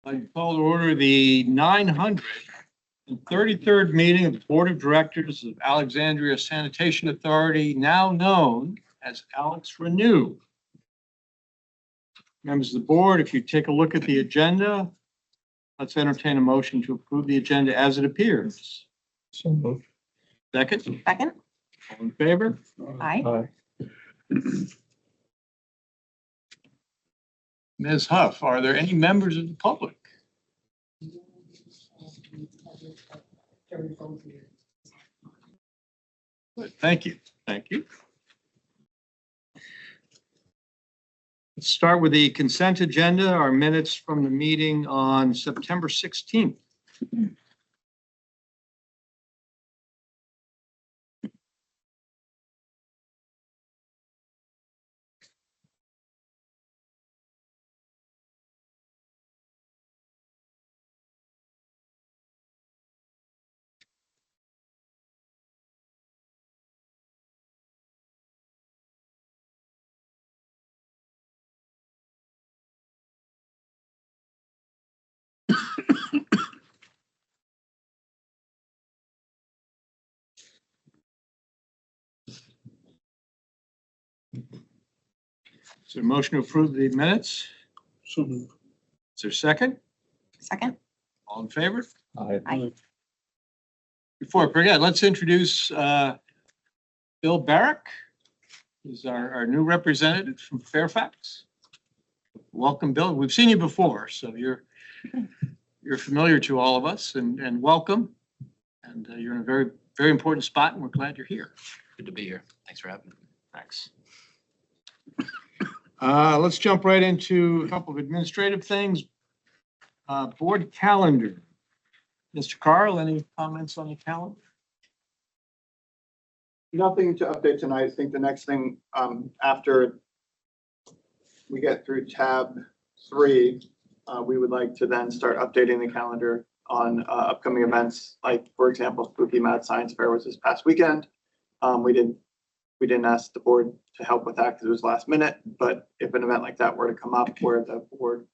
I call to order the 933rd meeting of the Board of Directors of Alexandria Sanitation Authority, now known as AlexRenew. Members of the board, if you take a look at the agenda, let's entertain a motion to approve the agenda as it appears. So moved. Second, Second. all in favor? Aye. Ms. Huff, are there any members of the public? Good, thank you. Thank you. Let's start with the consent agenda, our minutes from the meeting on September 16th. Is there a motion to approve the minutes? So moved. Is there a second? Second. All in favor? Aye. Before I forget, let's introduce Bill Barrick, who's our new representative from Fairfax. Welcome, Bill. We've seen you before, so you're familiar to all of us, and welcome. And you're in a very, very important spot, and we're glad you're here. Good to be here. Thanks for having me. Thanks. Let's jump right into a couple of administrative things. Board calendar. Mr. Carl, any comments on the calendar? Nothing to update tonight. I think the next thing, after we get through tab 3, we would like to then start updating the calendar on upcoming events. Like, for example, Spooky Mad Science Fair was this past weekend. We didn't ask the board to help with that because it was last minute, but if an event like that were to come up where the board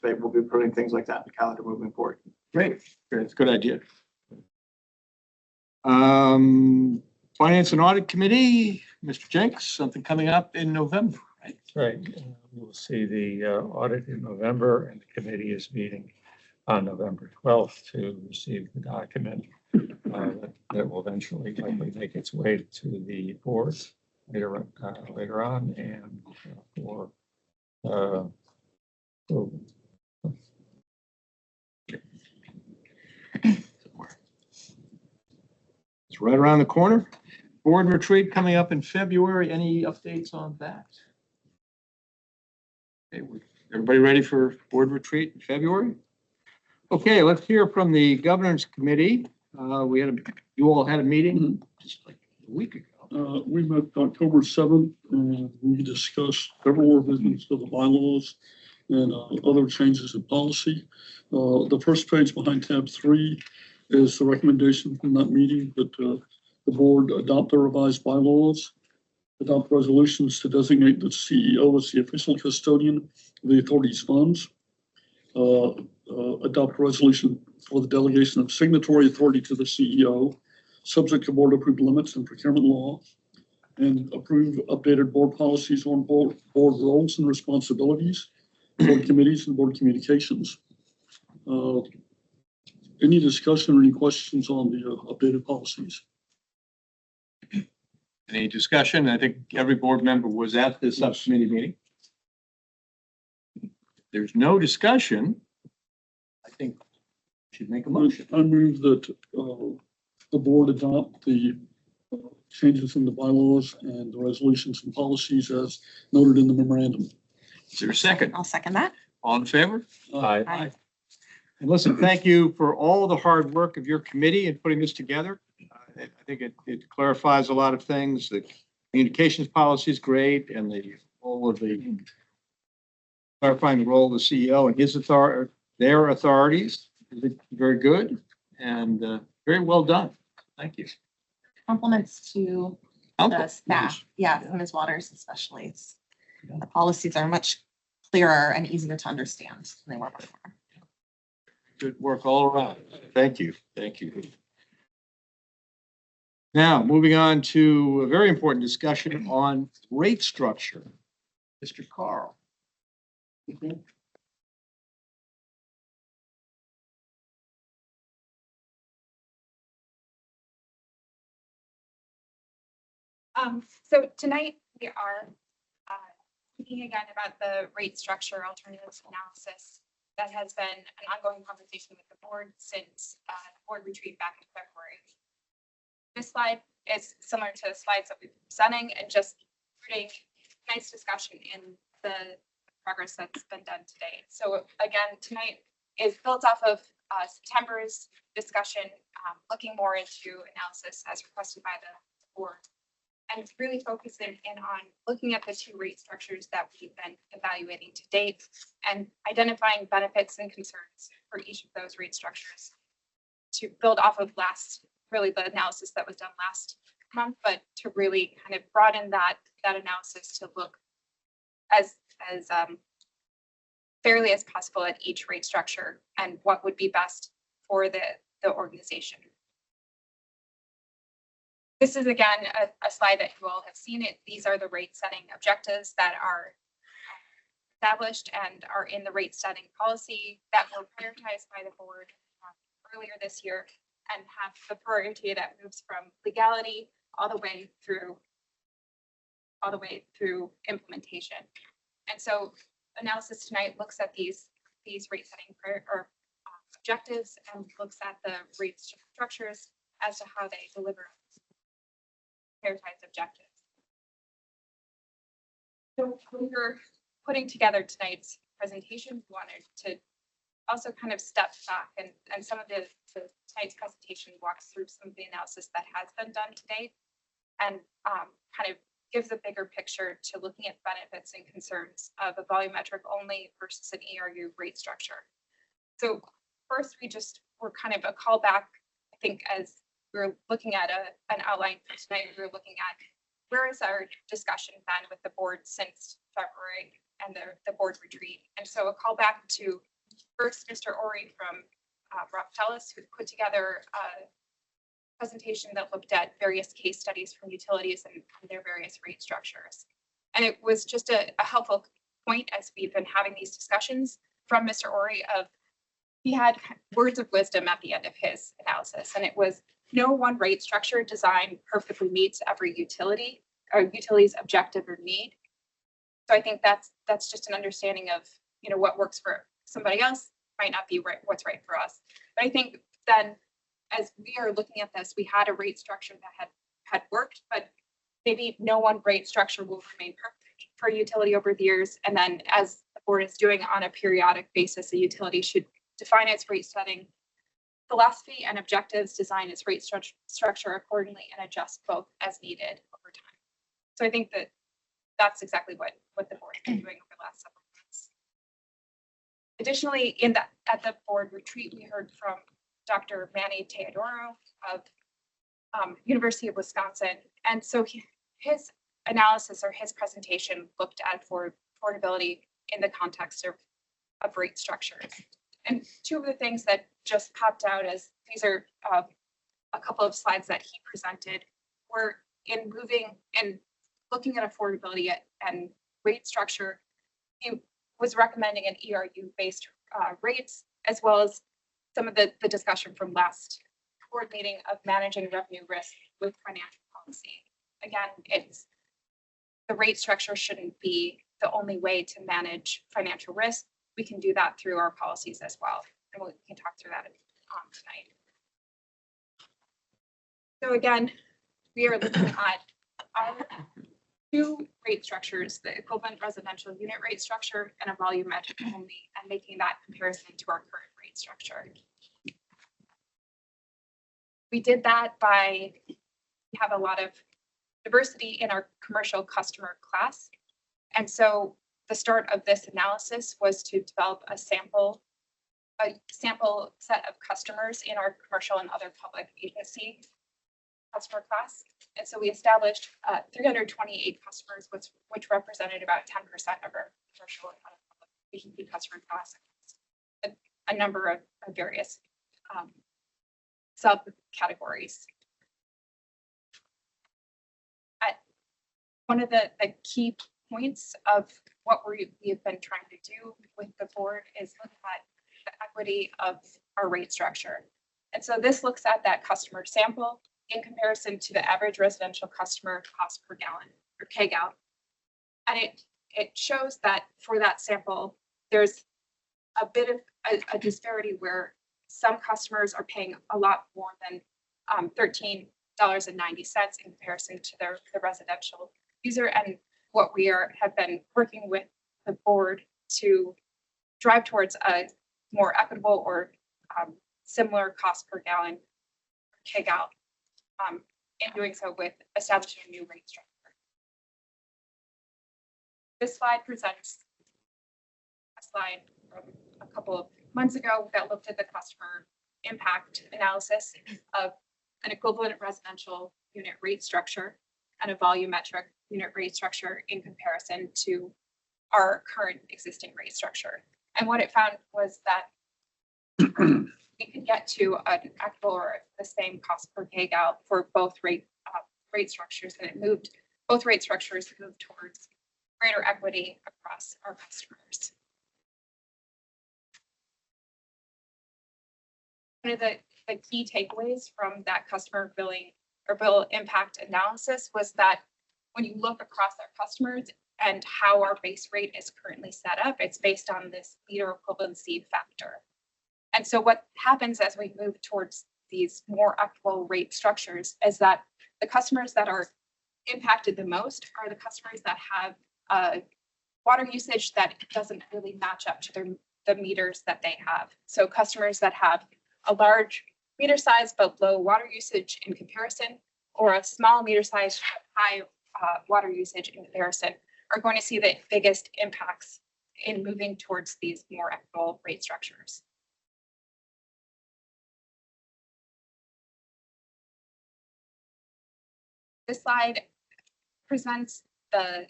will be putting things like that in the calendar moving forward. Great. It's a good idea. Finance and Audit Committee, Mr. Jenks, something coming up in November, right? Right. We'll see the audit in November, and the committee is meeting on November 12th to receive the document that will eventually likely make its way to the board later on and for approval. It's right around the corner. Board retreat coming up in February. Any updates on that? Okay, everybody ready for board retreat in February? Okay, let's hear from the governance committee. You all had a meeting just like a week ago. We met October 7th, and we discussed several revisions to the bylaws and other changes in policy. The first page behind tab 3 is the recommendation from that meeting that the board adopt the revised bylaws, adopt resolutions to designate the CEO as the official custodian of the authority's funds, adopt a resolution for the delegation of signatory authority to the CEO, subject to board approved limits and procurement law, and approve updated board policies on board roles and responsibilities, board committees, and board communications. Any discussion or any questions on the updated policies? Any discussion? I think every board member was at this subcommittee meeting. There's no discussion. I think we should make a motion. I move that the board adopt the changes in the bylaws and the resolutions and policies as noted in the memorandum. Is there a second? I'll second that. All in favor? Aye. And listen, thank you for all the hard work of your committee in putting this together. I think it clarifies a lot of things. The communications policy is great, and the role of clarifying the role of the CEO and his their authorities is very good and very well done. Thank you. Compliments to the staff. Yeah, Ms. Waters especially. The policies are much clearer and easier to understand than they were before. Good work all around. Thank you. Thank you. Now, moving on to a very important discussion on rate structure. Mr. Carl. So tonight we are speaking again about the rate structure alternatives analysis that has been an ongoing conversation with the board since the board retreat back in February. This slide is similar to the slides that we've been presenting and just putting nice discussion in the progress that's been done today. So again, tonight is built off of September's discussion, looking more into analysis as requested by the board. And it's really focusing in on looking at the two rate structures that we've been evaluating to date and identifying benefits and concerns for each of those rate structures to build off of really the analysis that was done last month, but to really kind of broaden that analysis to look as fairly as possible at each rate structure and what would be best for the organization. This is again a slide that you all have seen it. These are the rate setting objectives that are established and are in the rate setting policy that were prioritized by the board earlier this year and have the priority that moves from legality all the way through implementation. And so analysis tonight looks at these rate setting objectives and looks at the rate structures as to how they deliver prioritized objectives. So when we're putting together tonight's presentation, we wanted to also kind of step back and some of tonight's presentation walks through some of the analysis that has been done to date and kind of gives a bigger picture to looking at benefits and concerns of a volumetric only versus an ERU rate structure. So first, we're kind of a callback, I think, as we're looking at an outline for tonight. We're looking at where is our discussion been with the board since February and the board retreat. And so a call back to first Mr. Ori from Rockefellis, who put together a presentation that looked at various case studies from utilities and their various rate structures. And it was just a helpful point as we've been having these discussions from Mr. Ori he had words of wisdom at the end of his analysis, and it was no one rate structure design perfectly meets every utility or utility's objective or need. So I think that's just an understanding of what works for somebody else might not be what's right for us. But I think then as we are looking at this, we had a rate structure that had worked, but maybe no one rate structure will remain perfect for a utility over the years. And then as the board is doing on a periodic basis, a utility should define its rate setting philosophy and objectives, design its rate structure accordingly, and adjust both as needed over time. So I think that's exactly what the board has been doing over the last several months. Additionally, at the board retreat, we heard from Dr. Manny Teodoro of University of Wisconsin. And so his analysis or his presentation looked at affordability in the context of rate structures. And two of the things that just popped out as these are a couple of slides that he presented were in moving and looking at affordability and rate structure. He was recommending an ERU-based rates, as well as some of the discussion from last board meeting of managing revenue risk with financial policy. Again, the rate structure shouldn't be the only way to manage financial risk. We can do that through our policies as well. And we can talk through that tonight. So again, we are looking at our two rate structures, the equivalent residential unit rate structure and a volumetric only, and making that comparison to our current rate structure. We did that we have a lot of diversity in our commercial customer class. And so the start of this analysis was to develop a sample set of customers in our commercial and other public agency customer class. And so we established 328 customers, which represented about 10% of our commercial and other public agency customer class. a number of various subcategories. One of the key points of what we have been trying to do with the board is look at the equity of our rate structure. And so this looks at that customer sample in comparison to the average residential customer cost per gallon or kgal. And it shows that for that sample, there's a bit of a disparity where some customers are paying a lot more than $13.90 in comparison to their residential user. And what we have been working with the board to drive towards a more equitable or similar cost per gallon kgal, in doing so with establishing a new rate structure. This slide presents a slide from a couple of months ago that looked at the customer impact analysis of an equivalent residential unit rate structure and a volumetric unit rate structure in comparison to our current existing rate structure. And what it found was that we could get to an equitable or the same cost per kgal for both rate structures, and both rate structures moved towards greater equity across our customers. One of the key takeaways from that customer billing or bill impact analysis was that when you look across our customers and how our base rate is currently set up, it's based on this liter equivalency factor. And so what happens as we move towards these more equitable rate structures is that the customers that are impacted the most are the customers that have water usage that doesn't really match up to the meters that they have. So customers that have a large meter size but low water usage in comparison, or a small meter size but high water usage in comparison, are going to see the biggest impacts in moving towards these more equitable rate structures. This slide presents how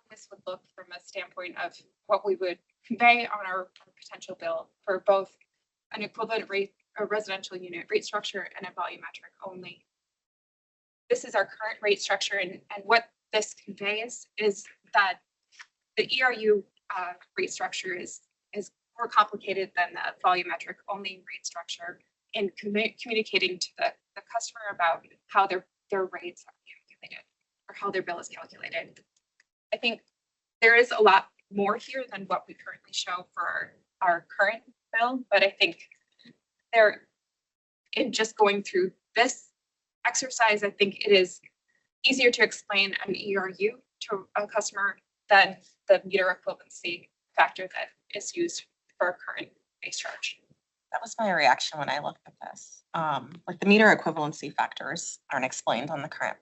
this would look from a standpoint of what we would convey on our potential bill for both an equivalent rate, a residential unit rate structure, and a volumetric only. This is our current rate structure, and what this conveys is that the ERU rate structure is more complicated than the volumetric only rate structure in communicating to the customer about how their rates are calculated or how their bill is calculated. I think there is a lot more here than what we currently show for our current bill, but I think in just going through this exercise, I think it is easier to explain an ERU to a customer than the meter equivalency factor that is used for our current base charge. That was my reaction when I looked at this. Like the meter equivalency factors aren't explained on the current.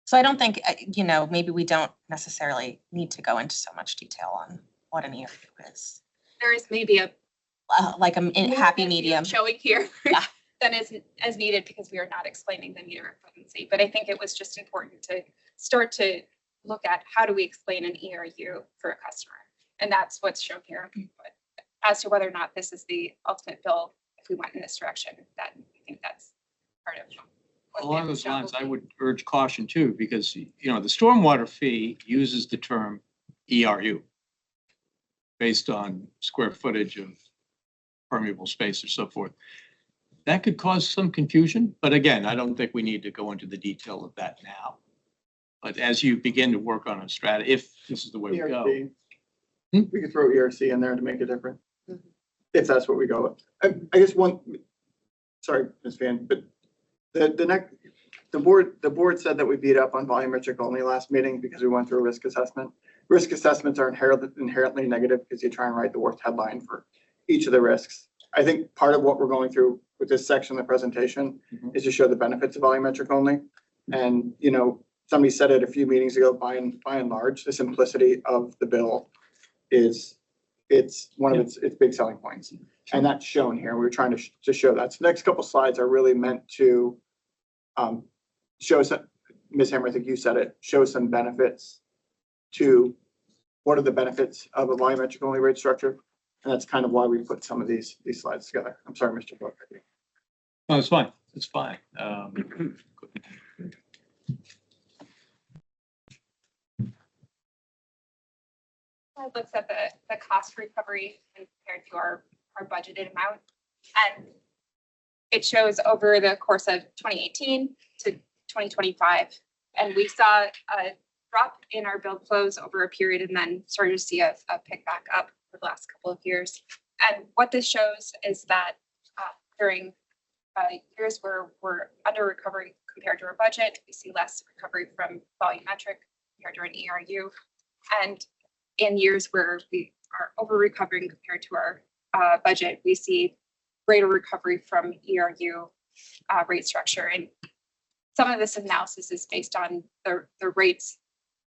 So I don't think, maybe we don't necessarily need to go into so much detail on what an ERU is. There is maybe a happy medium showing here. Yeah. Than is as needed because we are not explaining the meter equivalency. But I think it was just important to start to look at how do we explain an ERU for a customer. And that's what's shown here. But as to whether or not this is the ultimate bill, if we went in this direction, I think that's part of what Along those lines, I would urge caution too, because, the stormwater fee uses the term ERU based on square footage of permeable space or so forth. That could cause some confusion, but again, I don't think we need to go into the detail of that now. But as you begin to work on a strategy, if this is the way we go. We could throw ERC in there to make it different, if that's what we go with. I guess sorry, Ms. Van, but the board said that we beat up on volumetric only last meeting because we went through a risk assessment. Risk assessments are inherently negative because you try and write the worst headline for each of the risks. I think part of what we're going through with this section of the presentation is to show the benefits of volumetric only. And, somebody said it a few meetings ago, by and large, the simplicity of the bill it's one of its big selling points. And that's shown here. We're trying to show that. So the next couple slides are really meant to show some, Ms. Hammer, I think you said it, show some benefits to what are the benefits of a volumetric only rate structure. And that's kind of why we put some of these slides together. I'm sorry, Mr. Booker. No, it's fine. It's fine. It looks at the cost recovery compared to our budgeted amount. And it shows over the course of 2018 to 2025. And we saw a drop in our build flows over a period and then started to see a pick back up for the last couple of years. And what this shows is that during years where we're under recovery compared to our budget, we see less recovery from volumetric compared to an ERU. And in years where we are over recovering compared to our budget, we see greater recovery from ERU rate structure. And some of this analysis is based on the rates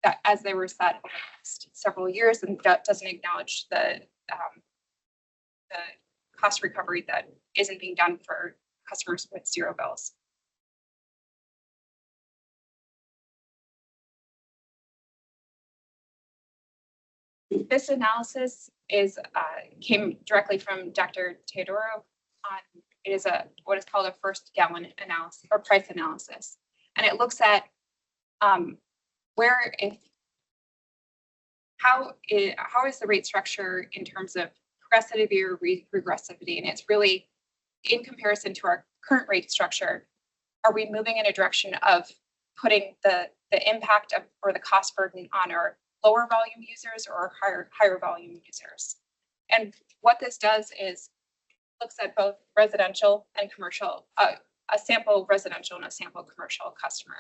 that as they were set over the last several years, and that doesn't acknowledge the cost recovery that isn't being done for customers with zero bills. This analysis is came directly from Dr. Teodoro. It is what is called a first gallon analysis or price analysis, and it looks at how is the rate structure in terms of progressivity or regressivity, and it's really in comparison to our current rate structure. Are we moving in a direction of putting the impact of or the cost burden on our lower volume users or higher volume users? And what this does is looks at both residential and commercial, a sample residential and a sample commercial customer.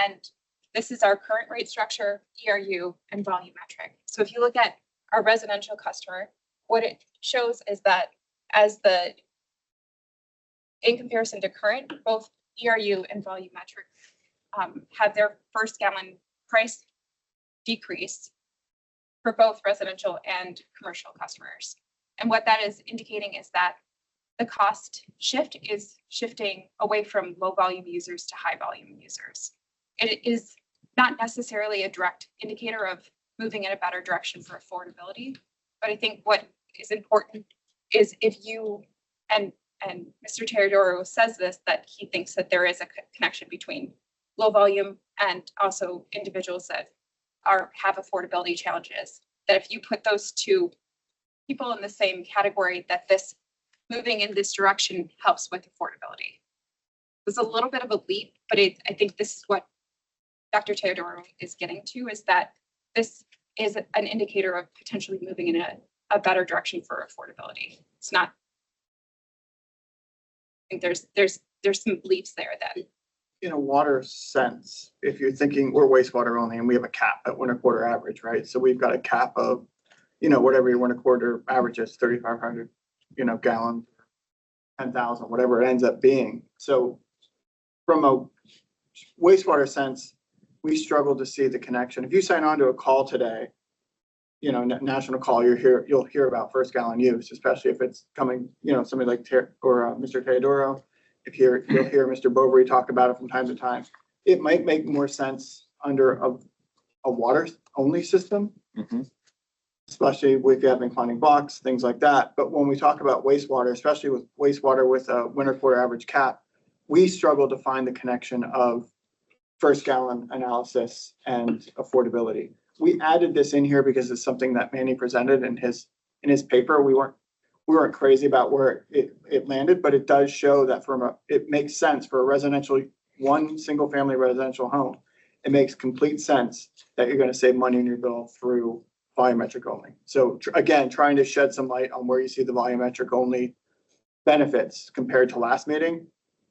And this is our current rate structure, ERU, and volumetric. So if you look at our residential customer, what it shows is that in comparison to current, both ERU and volumetric have their first gallon price decrease for both residential and commercial customers. And what that is indicating is that the cost shift is shifting away from low volume users to high volume users. It is not necessarily a direct indicator of moving in a better direction for affordability, but I think what is important is if you, and Mr. Teodoro says this, that he thinks that there is a connection between low volume and also individuals that have affordability challenges, that if you put those two people in the same category, that this moving in this direction helps with affordability. It was a little bit of a leap, but I think this is what Dr. Teodoro is getting to, is that this is an indicator of potentially moving in a better direction for affordability. It's not, I think there's some leaps there that. In a water sense, if you're thinking we're wastewater only and we have a cap at 1.25 average, right? So we've got a cap of, whatever your 1.25 average is, 3,500, gallons, 10,000, whatever it ends up being. So from a wastewater sense, we struggle to see the connection. If you sign on to a call today, national call, you'll hear about first gallon use, especially if it's coming, somebody like Mr. Teodoro. You'll hear Mr. Bovary talk about it from time to time. It might make more sense under a water only system, especially if you have inclining blocks, things like that. But when we talk about wastewater, especially with wastewater with a 1.25 average cap, we struggle to find the connection of first gallon analysis and affordability. We added this in here because it's something that Manny presented in his paper. We weren't crazy about where it landed, but it does show that it makes sense for one single family residential home. It makes complete sense that you're going to save money in your bill through volumetric only. So again, trying to shed some light on where you see the volumetric only benefits compared to last meeting.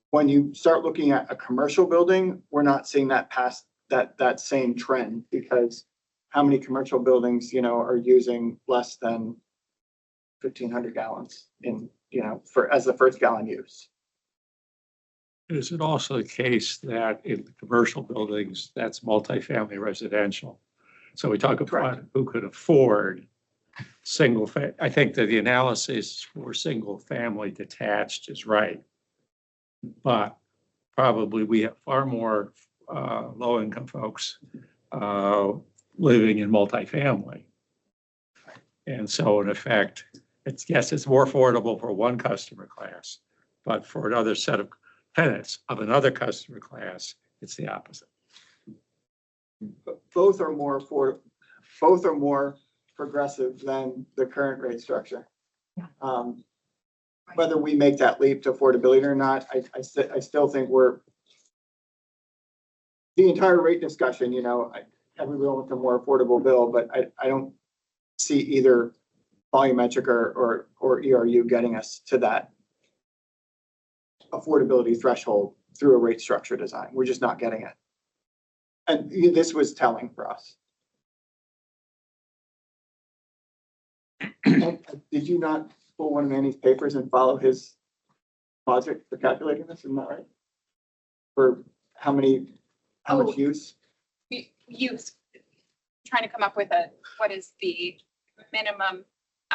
When you start looking at a commercial building, we're not seeing that past that same trend, because how many commercial buildings, are using less than 1,500 gallons as the first gallon use. Is it also the case that in the commercial buildings, that's multifamily residential? So we talk about Correct. who could afford I think that the analysis for single family detached is right. But probably we have far more low income folks living in multifamily. And so in effect, yes, it's more affordable for one customer class, but for another set of tenants of another customer class, it's the opposite. Both are more progressive than the current rate structure. Whether we make that leap to affordability or not, I still think the entire rate discussion, everyone wants a more affordable bill, but I don't see either volumetric or ERU getting us to that affordability threshold through a rate structure design. We're just not getting it. And this was telling for us. Did you not pull one of Manny's papers and follow his logic for calculating this? Isn't that right? For how much use? We use, trying to come up with what is the minimum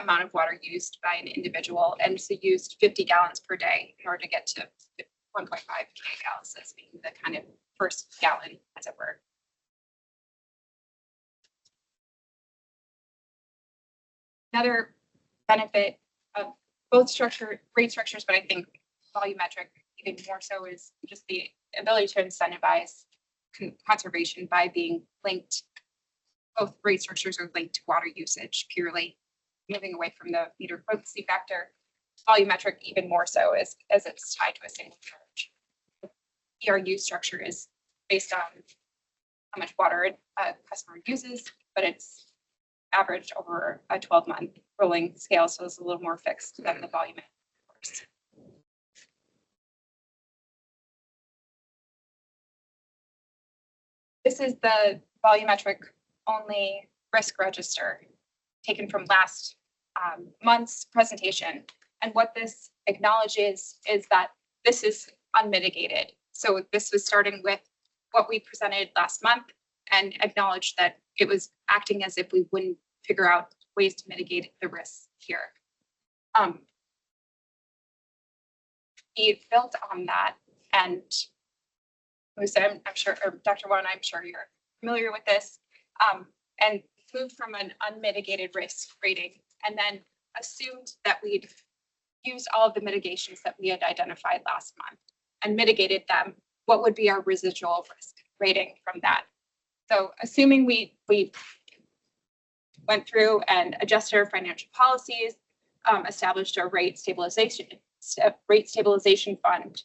amount of water used by an individual, and so used 50 gallons per day in order to get to 1.5 gallons as being the kind of first gallon, as it were. Another benefit of both rate structures, but I think volumetric even more so, is just the ability to incentivize conservation by being linked. Both rate structures are linked to water usage purely, moving away from the meter equivalency factor. Volumetric even more so as it's tied to a single charge. ERU structure is based on how much water a customer uses, but it's averaged over a 12-month rolling scale, so it's a little more fixed than the volumetric. This is the volumetric only risk register taken from last month's presentation. And what this acknowledges is that this is unmitigated. So this was starting with what we presented last month and acknowledged that it was acting as if we wouldn't figure out ways to mitigate the risks here. We built on that, and I'm sure, or Dr. Wan, I'm sure you're familiar with this, and moved from an unmitigated risk rating, and then assumed that we'd used all of the mitigations that we had identified last month and mitigated them. What would be our residual risk rating from that? So assuming we went through and adjusted our financial policies, established a rate stabilization fund,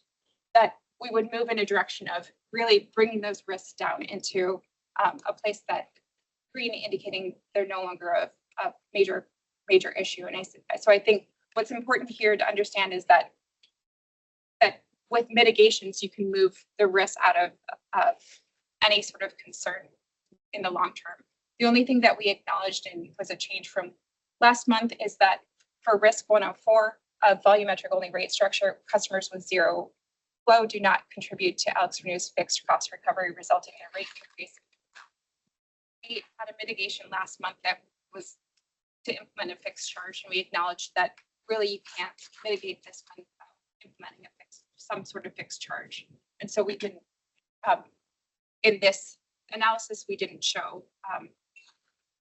that we would move in a direction of really bringing those risks down into a place that green indicating they're no longer a major issue. And so I think what's important here to understand is that with mitigations, you can move the risk out of any sort of concern in the long term. The only thing that we acknowledged and was a change from last month is that for risk 104, a volumetric only rate structure, customers with zero flow do not contribute to AlexRenew's fixed cost recovery, resulting in a rate increase. We had a mitigation last month that was to implement a fixed charge, and we acknowledged that really you can't mitigate this without implementing some sort of fixed charge. And so we didn't, in this analysis, we didn't show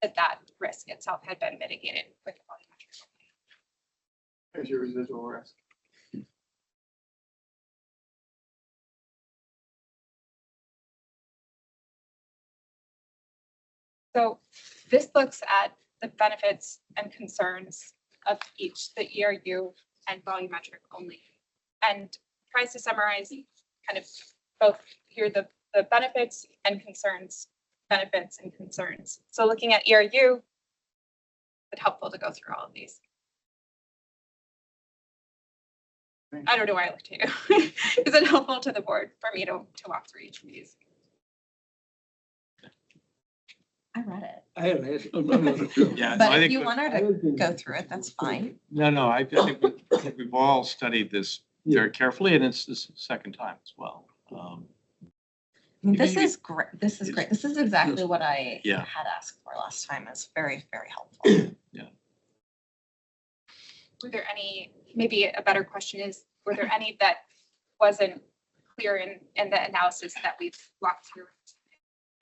that risk itself had been mitigated with volumetric. There's your residual risk. So this looks at the benefits and concerns of each, the ERU and volumetric only, and tries to summarize kind of both here the benefits and concerns, benefits and concerns. So looking at ERU, it's helpful to go through all of these. I don't know why I looked at you. Is it helpful to the board for me to walk through each of these? I read it, I had an answer. Yeah, no, but I if think, you want her to go through it, that's fine. no, I think we've all studied this very carefully, and it's the second time as well. This you- is great. This is great. This is exactly what I Yeah. had asked for last time. It's very, very helpful. Were there any, maybe a better question is, were there any that wasn't clear in the analysis that we've walked through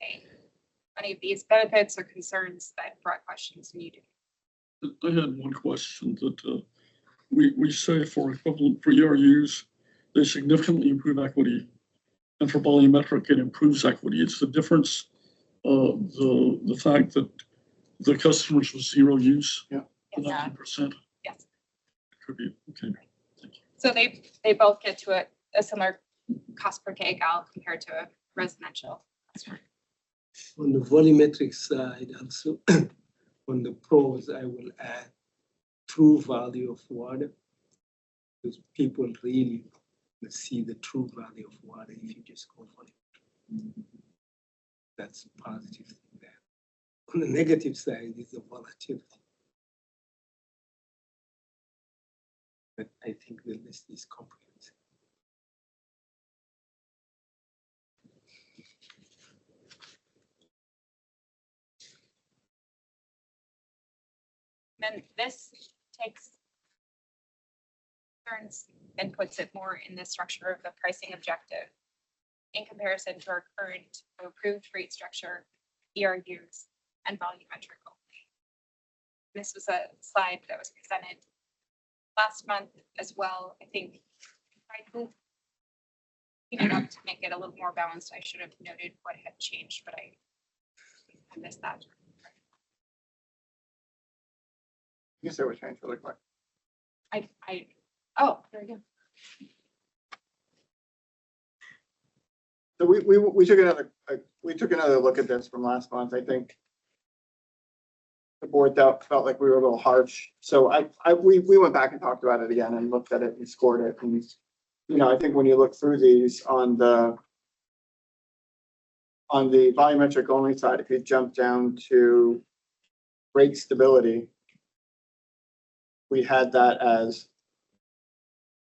today? Any of these benefits or concerns that brought questions and you did? I had one question that we say for equivalent for ERUs, they significantly improve equity. And for volumetric, it improves equity. It's the difference of the fact that the customers with zero use, Yeah. Yeah. 90%. Yes. Could be, okay. So they both get to a similar cost per kcal compared to a residential customer. On the volumetric side, also on the pros, I will add true value of water, because people really see the true value of water if you just go for it. That's a positive thing there. On the negative side is the volatility. But I think the list is comprehensive. Then this turns and puts it more in the structure of the pricing objective in comparison to our current approved rate structure, ERUs, and volumetric only. This was a slide that was presented last month as well. I think I moved it up to make it a little more balanced. I should have noted what had changed, but I missed that. You can say what changed really quick. Oh, there you go. So we took another look at this from last month. I think the board felt like we were a little harsh. So we went back and talked about it again and looked at it and scored it. And, you know, I think when you look through these on the volumetric only side, if you jump down to rate stability, we had that as,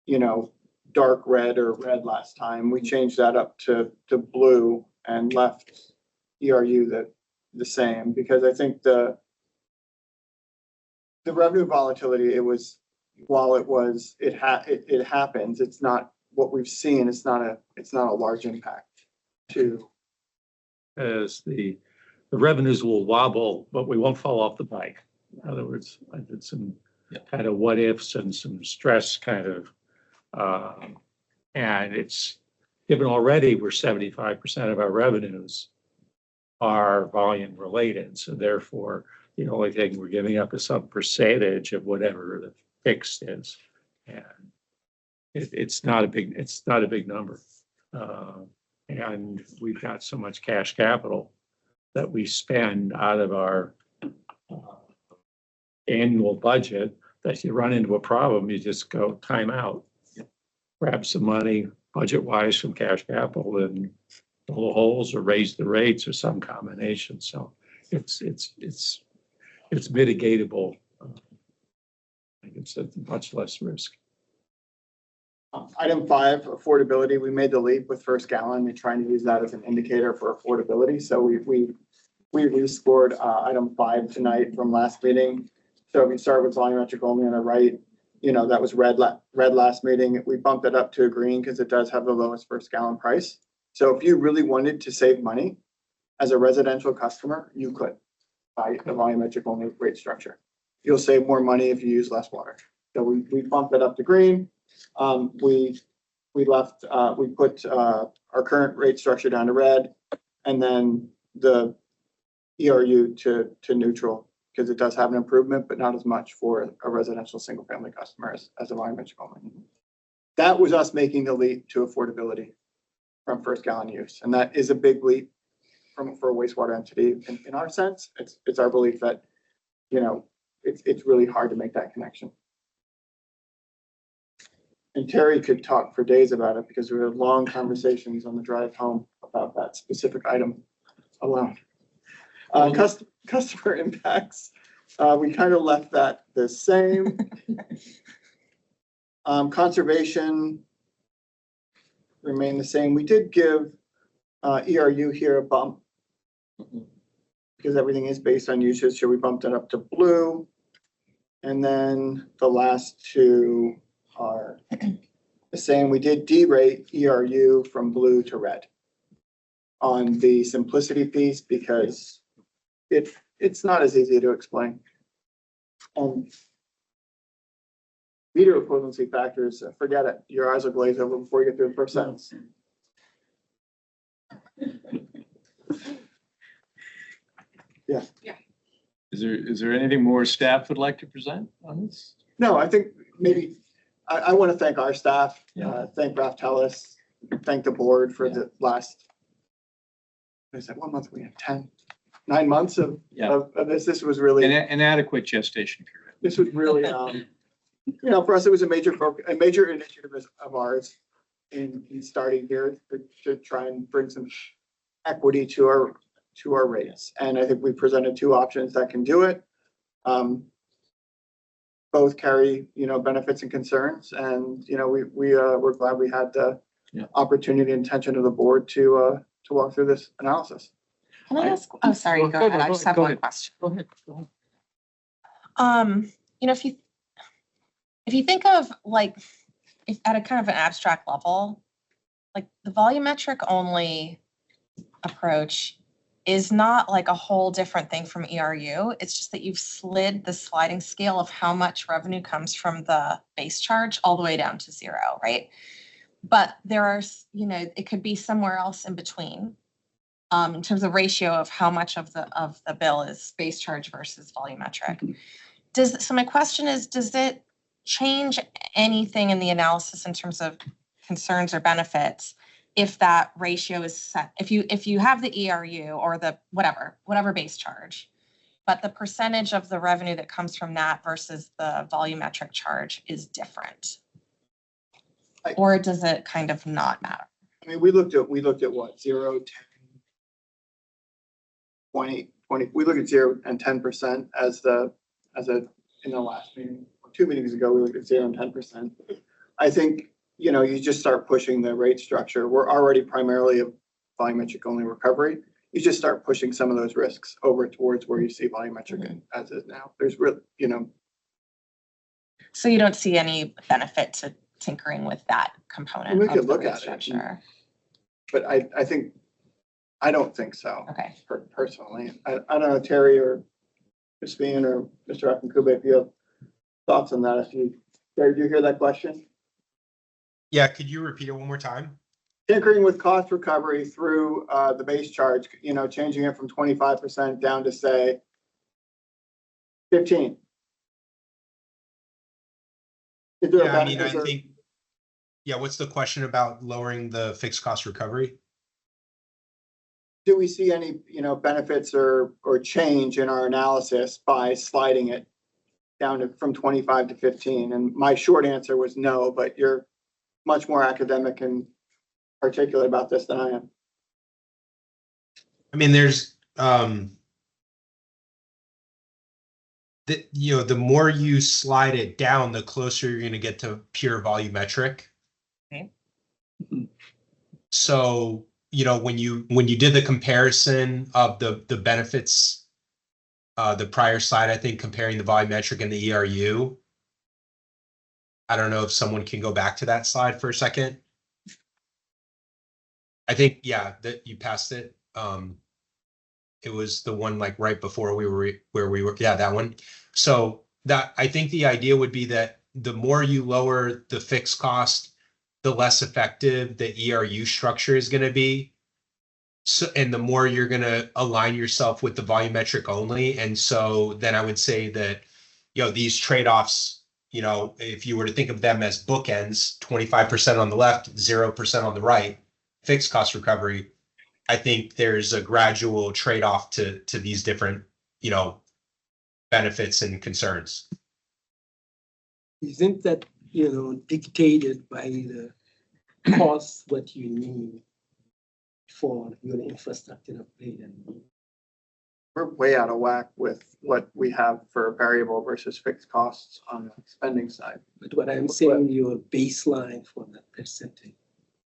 you know, dark red or red last time. We changed that up to blue and left ERU the same, because I think the revenue volatility, it happens. It's not what we've seen. It's not a large impact to. As the revenues will wobble, but we won't fall off the bike. In other words, I did some kind of what ifs and some stress kind of, and it's given already we're 75% of our revenues are volume related. So therefore, the only thing we're giving up is some percentage of whatever the fixed is. And it's not a big number. And we've got so much cash capital that we spend out of our annual budget that if you run into a problem, you just go time out, grab some money budget wise from cash capital and fill the holes or raise the rates or some combination. So it's mitigatable. I think it's a much less risk. Item 5, affordability. We made the leap with first gallon and trying to use that as an indicator for affordability. So we rescored item 5 tonight from last meeting. So if you start with volumetric only on the right, you know, that was red last meeting. We bumped it up to a green because it does have the lowest first gallon price. So if you really wanted to save money as a residential customer, you could buy the volumetric only rate structure. You'll save more money if you use less water. So we bumped it up to green. We put our current rate structure down to red, and then the ERU to neutral, because it does have an improvement, but not as much for a residential single family customer as a volumetric only. That was us making the leap to affordability from first gallon use, and that is a big leap for a wastewater entity. In our sense, it's our belief that, you know, it's really hard to make that connection. And Terry could talk for days about it because we had long conversations on the drive home about that specific item alone. Customer impacts, we kind of left that the same. Conservation remained the same. We did give ERU here a bump because everything is based on usage, so we bumped it up to blue. And then the last two are the same. We did derate ERU from blue to red on the simplicity piece because it's not as easy to explain. Meter equivalency factors, forget it. Your eyes will glaze over before you get through the first sentence. Is there anything more staff would like to present on this? No, I think maybe, I want to thank our staff, Yeah. thank Ralph Tellis, thank the board for the last, what is it, 1 month, we had 9 months of this. This was really. An adequate gestation period. This was really, for us, it was a major initiative of ours in starting here to try and bring some equity to our rates. And I think we presented 2 options that can do it. Both carry, benefits and concerns. And, we're glad we had the opportunity and intention of the board to walk through this analysis. Can I ask, oh, sorry, go ahead. I just have one question. Go ahead. If you think of if at a kind of an abstract level, like the volumetric only approach is not like a whole different thing from ERU. It's just that you've slid the sliding scale of how much revenue comes from the base charge all the way down to 0, right? But there are, it could be somewhere else in between. In terms of ratio of how much of the bill is base charge versus volumetric. So my question is, does it change anything in the analysis in terms of concerns or benefits if that ratio is set? If you have the ERU or the whatever base charge, but the percentage of the revenue that comes from that versus the volumetric charge is different? Or does it kind of not matter? I mean, we looked at what, 0, 10, 20, we look at 0 and 10% in the last meeting, 2 meetings ago, we looked at 0 and 10%. I think, you just start pushing the rate structure. We're already primarily a volumetric only recovery. You just start pushing some of those risks over towards where you see volumetric as is now. There's really, So you don't see any benefit to tinkering with that component we of could the look rate at structure? but I don't think so. Okay. Personally, I don't know, Terry or Christine or Mr. Akankube, if you have thoughts on that. Terry, did you hear that question? Yeah, could you repeat it one more time? Tinkering with cost recovery through the base charge, changing it from 25% down to say 15. Is there a Yeah, I mean, I benefit or- think, what's the question about lowering the fixed cost recovery? Do we see any, benefits or change in our analysis by sliding it down from 25 to 15? And my short answer was no, but you're much more academic and articulate about this than I am. I mean, there's, the more you slide it down, the closer you're going to get to pure volumetric. Okay. So, when you did the comparison of the benefits, the prior slide, I think comparing the volumetric and the ERU, I don't know if someone can go back to that slide for a second. I think, that you passed it. It was the one like right before where we were. Yeah, that one. So that I think the idea would be that the more you lower the fixed cost, the less effective the ERU structure is going to be. So, and the more you're going to align yourself with the volumetric only. And so then I would say that, these trade-offs, if you were to think of them as bookends, 25% on the left, 0% on the right, fixed cost recovery, I think there's a gradual trade-off to these different, benefits and concerns. Isn't that, dictated by the cost, what you need for your infrastructure upgrade? And We're way out of whack with what we have for variable versus fixed costs on the spending side. but what I'm saying, your baseline for that percentage,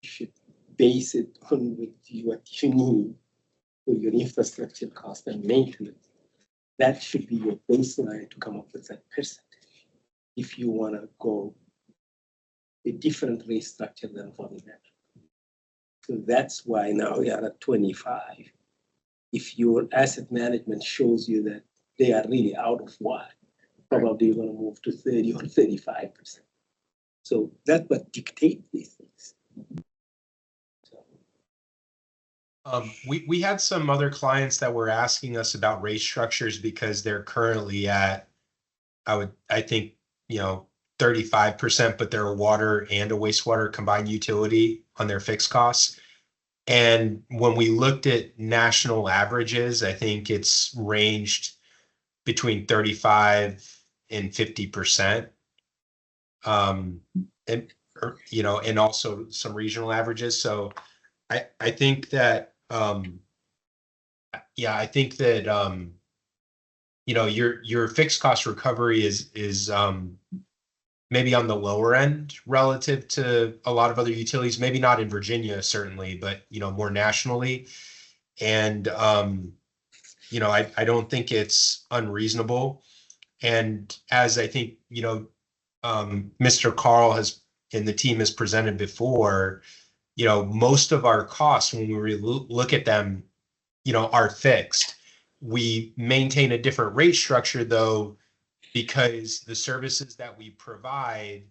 you should base it on what you need for your infrastructure cost and maintenance. That should be your baseline to come up with that percentage. If you want to go a different rate structure than volumetric. So that's why now we are at 25. If your asset management shows you that they are really out of whack, probably gonna move to 30 or 35%. So that's what dictates these things. We had some other clients that were asking us about rate structures because they're currently at, I think, 35%, but they're a water and a wastewater combined utility on their fixed costs. And when we looked at national averages, I think it's ranged between 35 and 50%. And and also some regional averages. So I think that I think that your fixed cost recovery is maybe on the lower end relative to a lot of other utilities, maybe not in Virginia, certainly, but more nationally. And I don't think it's unreasonable. And as I think Mr. Carl has and the team has presented before, most of our costs when we look at them, are fixed. We maintain a different rate structure though, because the services that we provide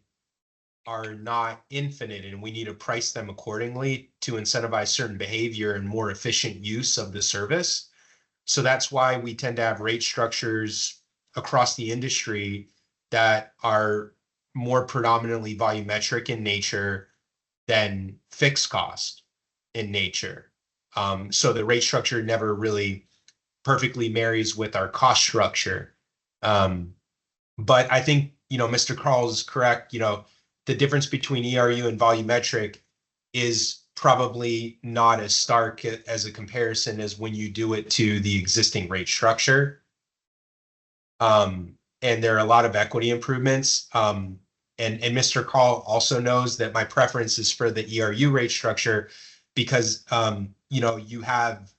are not infinite and we need to price them accordingly to incentivize certain behavior and more efficient use of the service. So that's why we tend to have rate structures across the industry that are more predominantly volumetric in nature than fixed cost in nature. So the rate structure never really perfectly marries with our cost structure. But I think, Mr. Carl is correct. The difference between ERU and volumetric is probably not as stark as a comparison as when you do it to the existing rate structure. And there are a lot of equity improvements. And Mr. Carl also knows that my preference is for the ERU rate structure because, you have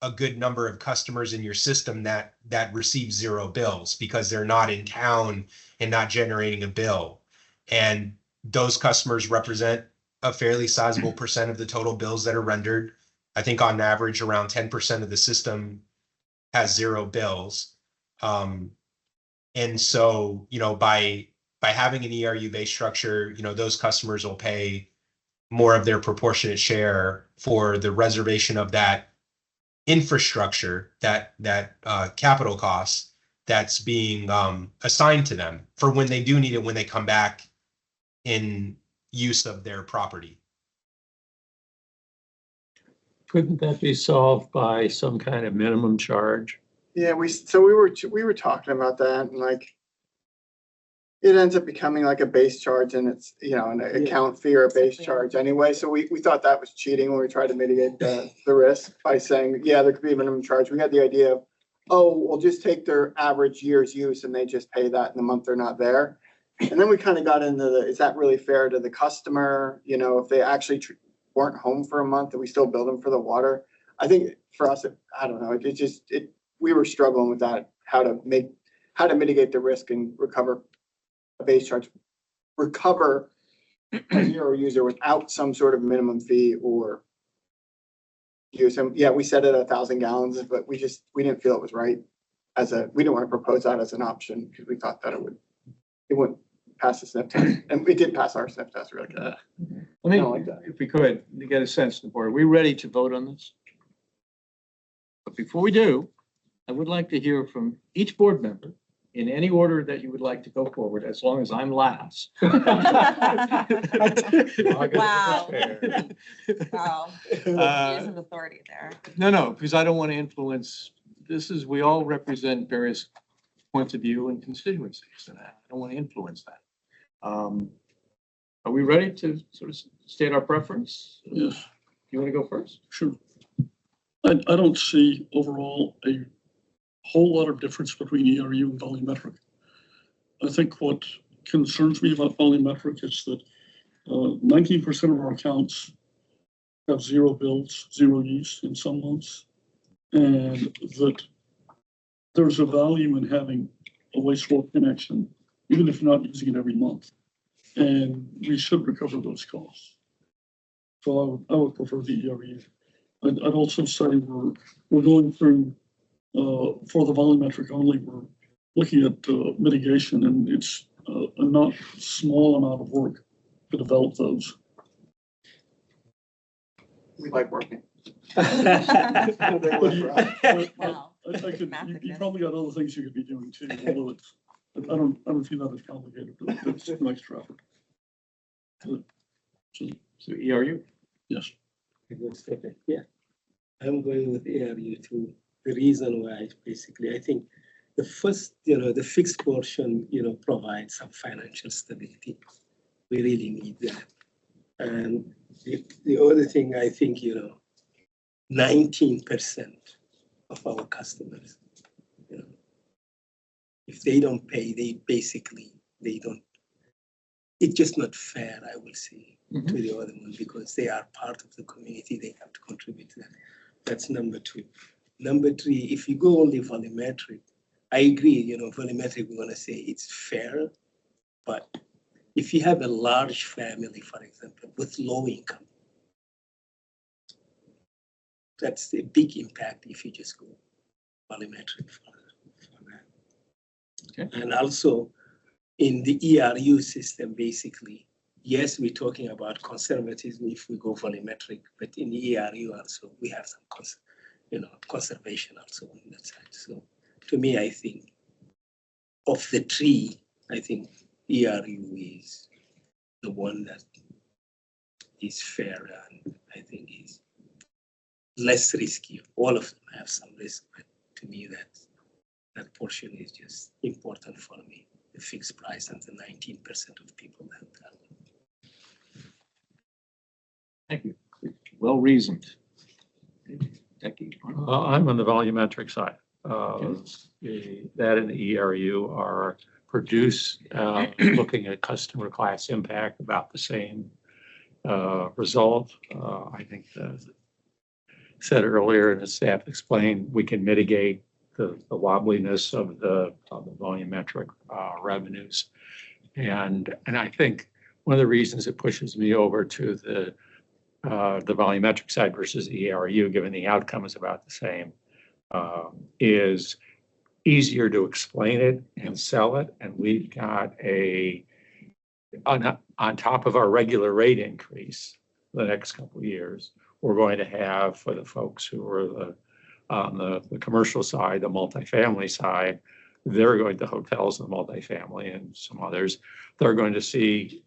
a good number of customers in your system that receive zero bills because they're not in town and not generating a bill. And those customers represent a fairly sizable percent of the total bills that are rendered. I think on average around 10% of the system has zero bills. And so, by having an ERU-based structure, those customers will pay more of their proportionate share for the reservation of that infrastructure, that capital costs that's being assigned to them for when they do need it when they come back in use of their property. Couldn't that be solved by some kind of minimum charge? Yeah, we were talking about that, and it ends up becoming like a base charge, and it's an account fee or a base charge anyway. So we thought that was cheating when we tried to mitigate the risk by saying, yeah, there could be a minimum charge. We had the idea of, we'll just take their average year's use and they just pay that in the month they're not there. And then we kind of got into is that really fair to the customer? If they actually weren't home for a month, that we still bill them for the water. I think for us, I don't know. We were struggling with that, how to mitigate the risk and recover a base charge, recover a zero user without some sort of minimum fee or use them. Yeah, we set it at 1,000 gallons, but we didn't feel it was right we didn't want to propose that as an option because we thought that it wouldn't pass the sniff test, and we did pass our sniff test. We're like, Let me, like that. if we could, to get a sense of the board, are we ready to vote on this? But before we do, I would like to hear from each board member in any order that you would like to go forward, as long as I'm last. Wow. Wow. Uh, Use of authority there. No, because I don't want to influence, we all represent various points of view and constituencies, and I don't want to influence that. Are we ready to sort of state our preference? Yes, You want to go first? sure. I don't see overall a whole lot of difference between ERU and volumetric. I think what concerns me about volumetric is that 19% of our accounts have zero bills, zero use in some months, and that there's a value in having a wastewater connection, even if you're not using it every month, and we should recover those costs. So I would prefer the ERU. I'd also say we're going through for the volumetric only, we're looking at mitigation, and it's a not small amount of work to develop those. We like working. Well, You probably got other things you could be doing too, although it's, I don't feel that as complicated, but it's nice traffic. So ERU? Yes. Yeah, I'm going with ARU too. The reason why, basically, I think the first, the fixed portion, provides some financial stability. We really need that. And the other thing, I think, 19% of our customers, if they don't pay, they don't, it's just not fair, I will say, to the other one, because they are part of the community, they have to contribute to that. That's number two. Number three, if you go only volumetric, I agree, volumetric, we're gonna say it's fair, but if you have a large family, for example, with low income, that's a big impact if you just go volumetric for that. Okay. And also in the ERU system, basically, yes, we're talking about conservatism if we go volumetric, but in the ERU also, we have some conservation also on that side. So to me, I think of the three, I think ERU is the one that is fair and I think is less risky. All of them have some risk, but to me that portion is just important for me. The fixed price and the 19% of people that Thank you. Well reasoned. Becky? I'm on the volumetric side. That and the ERU are produced looking at customer class impact about the same result. I think said earlier, and the staff explained, we can mitigate the wobbliness of the volumetric revenues. And I think one of the reasons it pushes me over to the volumetric side versus ERU, given the outcome is about the same, is easier to explain it and sell it. And we've got on top of our regular rate increase the next couple of years, we're going to have, for the folks who are on the commercial side, the multifamily side, they're going to hotels and multifamily and some others, they're going to see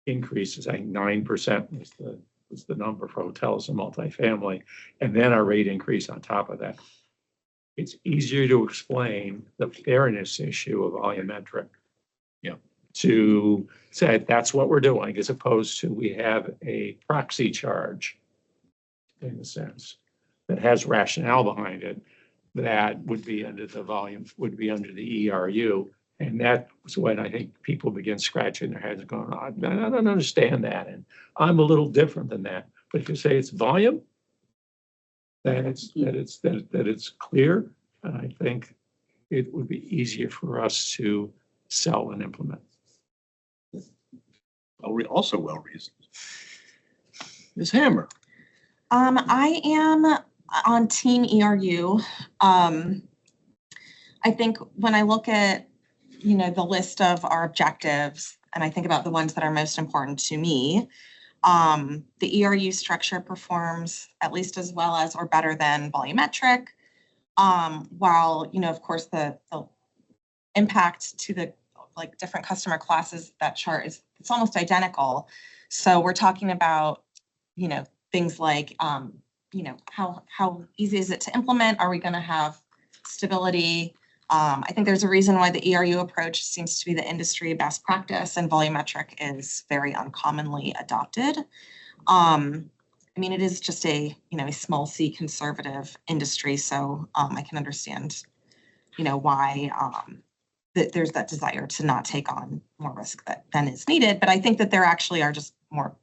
increases. I think 9% was the number for hotels and multifamily, and then a rate increase on top of that. It's easier to explain the fairness issue of volumetric. Yeah. To say that's what we're doing, as opposed to we have a proxy charge, in a sense, that has rationale behind it, that would be under the volume, would be under the ERU. And that's when I think people begin scratching their heads going, I don't understand that. And I'm a little different than that. But if you say it's volume, that it's clear, and I think it would be easier for us to sell and implement. Also well reasoned. Ms. Hammer? I am on Team ERU. I think when I look at, the list of our objectives, and I think about the ones that are most important to me, the ERU structure performs at least as well as or better than volumetric, while, of course, the impact to the different customer classes, that chart it's almost identical. So we're talking about, things like, how easy is it to implement? Are we going to have stability? I think there's a reason why the ERU approach seems to be the industry best practice and volumetric is very uncommonly adopted. It is just a small c conservative industry, so I can understand, why that there's that desire to not take on more risk than is needed. But I think that there actually are just more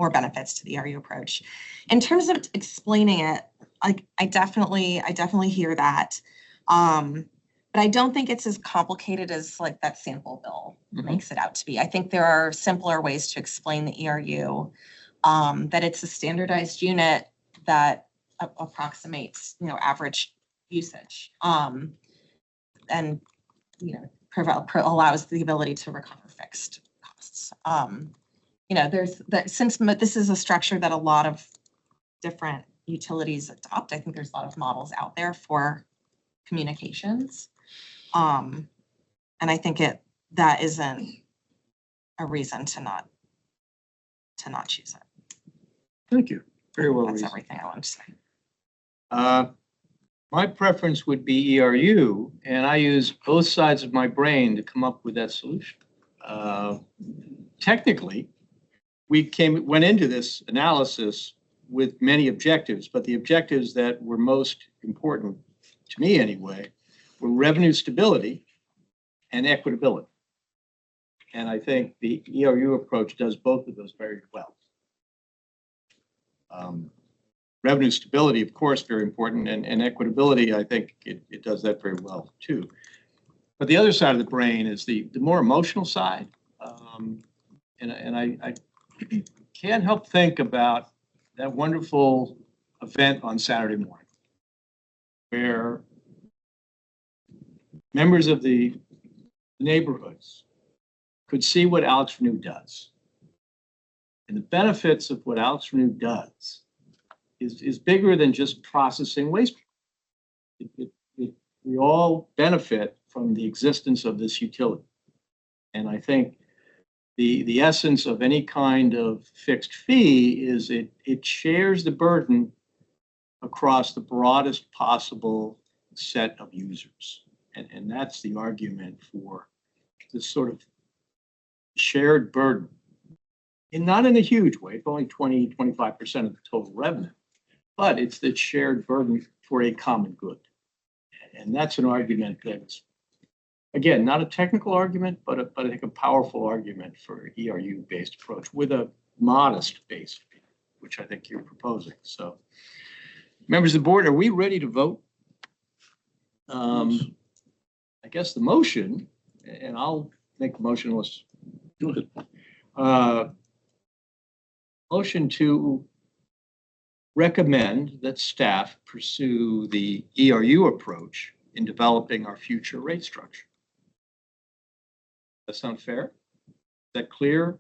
benefits to the ERU approach. In terms of explaining it, I definitely hear that. But I don't think it's as complicated as that sample bill makes it out to be. I think there are simpler ways to explain the ERU, that it's a standardized unit that approximates, average usage. And allows the ability to recover fixed costs. There's that, since this is a structure that a lot of different utilities adopt, I think there's a lot of models out there for communications. And I think that isn't a reason to not choose it. Thank you. Very well That's reasoned. everything I wanted to say. My preference would be ERU, and I use both sides of my brain to come up with that solution. Technically, we went into this analysis with many objectives, but the objectives that were most important, to me anyway, were revenue stability and equitability. And I think the ERU approach does both of those very well. Revenue stability, of course, very important, and equitability, I think it does that very well too. But the other side of the brain is the more emotional side. And I can't help think about that wonderful event on Saturday morning where members of the neighborhoods could see what AlexRenew does. And the benefits of what AlexRenew does is bigger than just processing waste. We all benefit from the existence of this utility. And I think the essence of any kind of fixed fee is it shares the burden across the broadest possible set of users. And that's the argument for this sort of shared burden. And not in a huge way, it's only 20-25% of the total revenue, but it's the shared burden for a common good. And that's an argument that's, again, not a technical argument, but I think a powerful argument for ERU-based approach with a modest base fee, which I think you're proposing. So, members of the board, are we ready to vote? I guess the motion, and I'll make a motion. Go ahead. Motion to recommend that staff pursue the ERU approach in developing our future rate structure. That sound fair? Is that clear,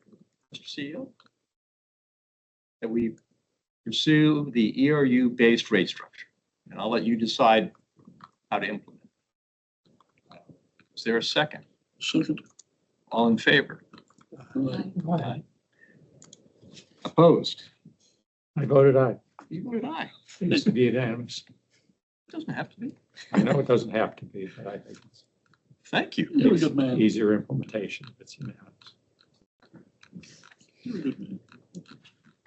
Mr. CEO? That we pursue the ERU-based rate structure, and I'll let you decide how to implement. Is there a second? Second. All in favor? Aye. Opposed? I voted aye. You voted aye. It used to be unanimous. It doesn't have to be. I know it doesn't have to be, but I think it's Thank you. You're a good man. easier implementation if it's unanimous. You're a good man.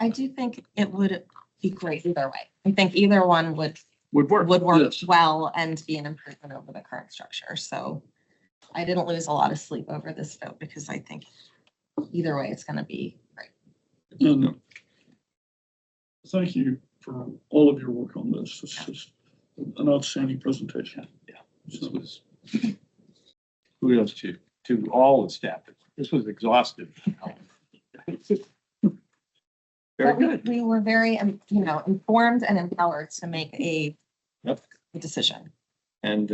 I do think it would be great either way. I think either one would Would work. Yes. well and be an improvement over the current structure. So I didn't lose a lot of sleep over this vote because I think either way it's going to be great. And thank you for all of your work on this. This is an outstanding presentation. Yeah. This was kudos to all the staff. This was exhaustive. Very But good. we were very, informed and empowered to make a Yep. decision. And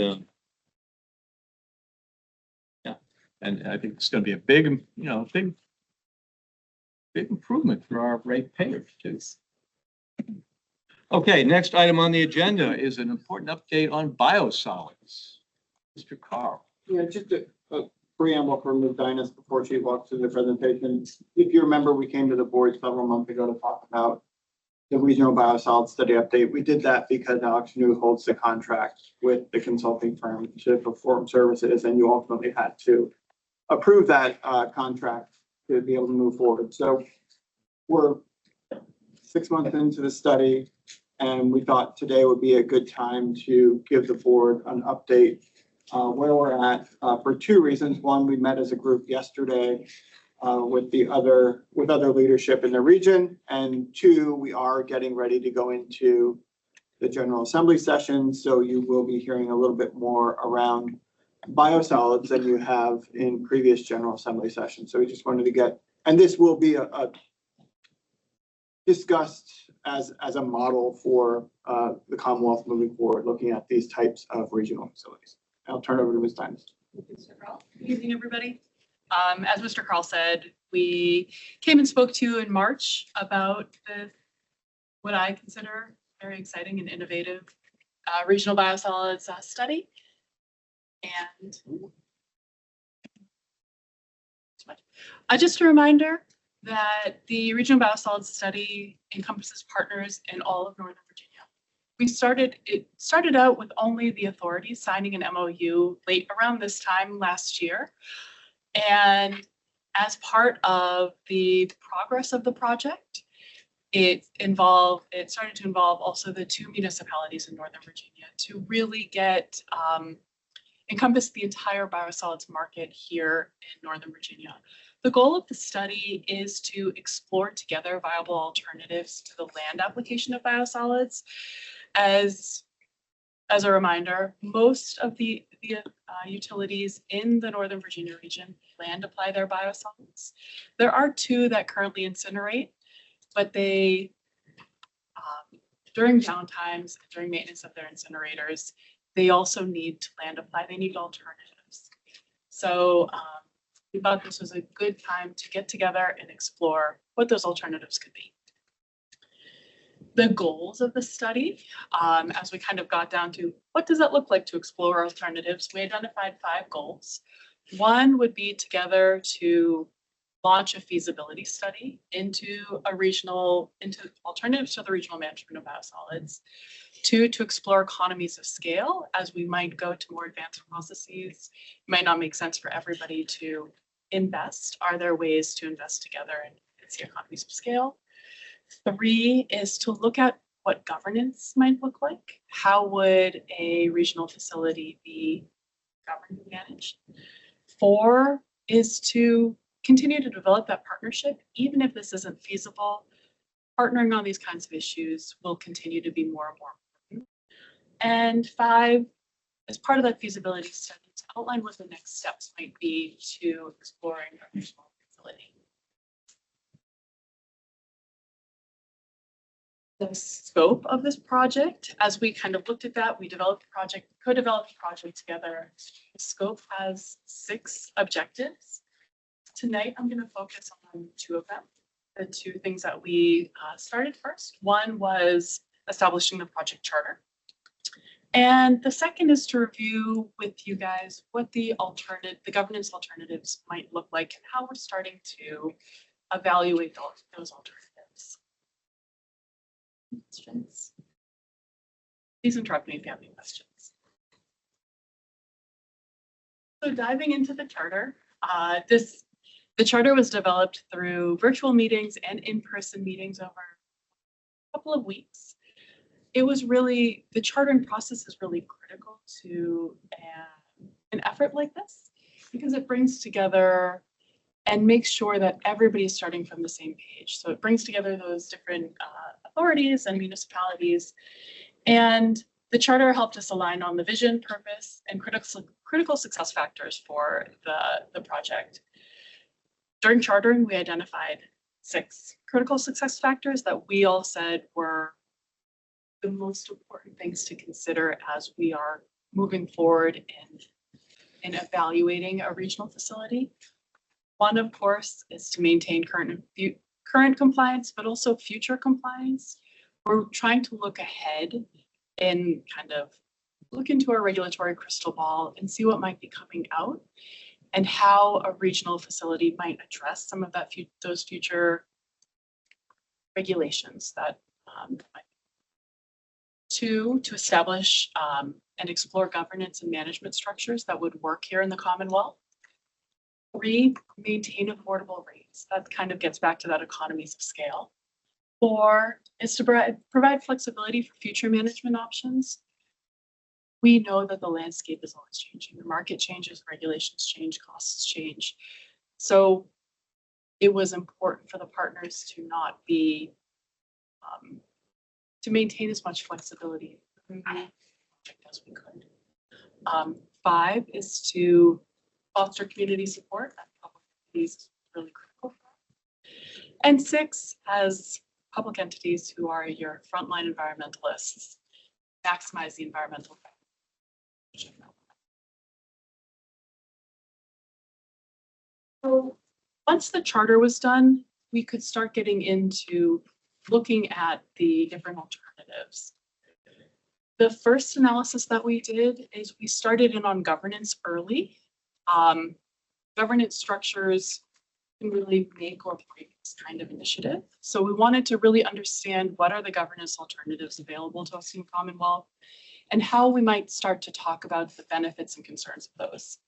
yeah, and I think it's going to be a big, big improvement for our ratepayers too. Okay, next item on the agenda is an important update on biosolids. Mr. Carl. Yeah, just a preamble for Ms. Dinas before she walks through the presentation. If you remember, we came to the board several months ago to talk about the regional biosolids study update. We did that because AlexRenew holds the contract with the consulting firm to perform services, and you ultimately had to approve that contract to be able to move forward. So we're 6 months into the study, and we thought today would be a good time to give the board an update where we're at for two reasons. One, we met as a group yesterday with other leadership in the region, and two, we are getting ready to go into the General Assembly session, so you will be hearing a little bit more around biosolids than you have in previous General Assembly sessions. So we just wanted to get, and this will be a discussed as a model for the Commonwealth moving forward, looking at these types of regional facilities. I'll turn it over to Ms. Dinas. Mr. Carl. Good evening, everybody. As Mr. Carl said, we came and spoke to you in March about what I consider very exciting and innovative regional biosolids study. And just a reminder that the regional biosolids study encompasses partners in all of Northern Virginia. It started out with only the authorities signing an MOU late around this time last year. And as part of the progress of the project, it started to involve also the 2 municipalities in Northern Virginia to really encompass the entire biosolids market here in Northern Virginia. The goal of the study is to explore together viable alternatives to the land application of biosolids. As a reminder, most of the utilities in the Northern Virginia region land apply their biosolids. There are 2 that currently incinerate, but they, during downtimes, during maintenance of their incinerators, they also need to land apply. They need alternatives. So we thought this was a good time to get together and explore what those alternatives could be. The goals of the study, as we kind of got down to what does that look like to explore alternatives, we identified 5 goals. One would be together to launch a feasibility study into alternatives to the regional management of biosolids. 2, to explore economies of scale as we might go to more advanced processes. It might not make sense for everybody to invest. Are there ways to invest together and see economies of scale? 3 is to look at what governance might look like. How would a regional facility be governed and managed? 4 is to continue to develop that partnership. Even if this isn't feasible, partnering on these kinds of issues will continue to be more and more important. And 5, as part of that feasibility study, to outline what the next steps might be to exploring a regional facility. The scope of this project, as we kind of looked at that, we co-developed the project together. The scope has 6 objectives. Tonight, I'm going to focus on 2 of them. The 2 things that we started first. One was establishing the project charter. And the second is to review with you guys what the governance alternatives might look like and how we're starting to evaluate those alternatives. Questions? Please interrupt me if you have any questions. So diving into the charter, the charter was developed through virtual meetings and in-person meetings over a couple of weeks. It was really, the chartering process is really critical to an effort like this because it brings together and makes sure that everybody is starting from the same page. So it brings together those different authorities and municipalities. And the charter helped us align on the vision, purpose, and critical success factors for the project. During chartering, we identified 6 critical success factors that we all said were the most important things to consider as we are moving forward in evaluating a regional facility. One, of course, is to maintain current compliance, but also future compliance. We're trying to look ahead and kind of look into our regulatory crystal ball and see what might be coming out and how a regional facility might address some of those future regulations that might. 2, to establish and explore governance and management structures that would work here in the Commonwealth. 3, maintain affordable rates. That kind of gets back to that economies of scale. 4 is to provide flexibility for future management options. We know that the landscape is always changing. The market changes, regulations change, costs change. So it was important for the partners to not be, to maintain as much flexibility as we could. 5 is to foster community support. That public entities is really critical. And 6, as public entities who are your frontline environmentalists, maximize the environmental. So once the charter was done, we could start getting into looking at the different alternatives. The first analysis that we did is we started in on governance early. Governance structures can really make or break this kind of initiative. So we wanted to really understand what are the governance alternatives available to us in Commonwealth and how we might start to talk about the benefits and concerns of those.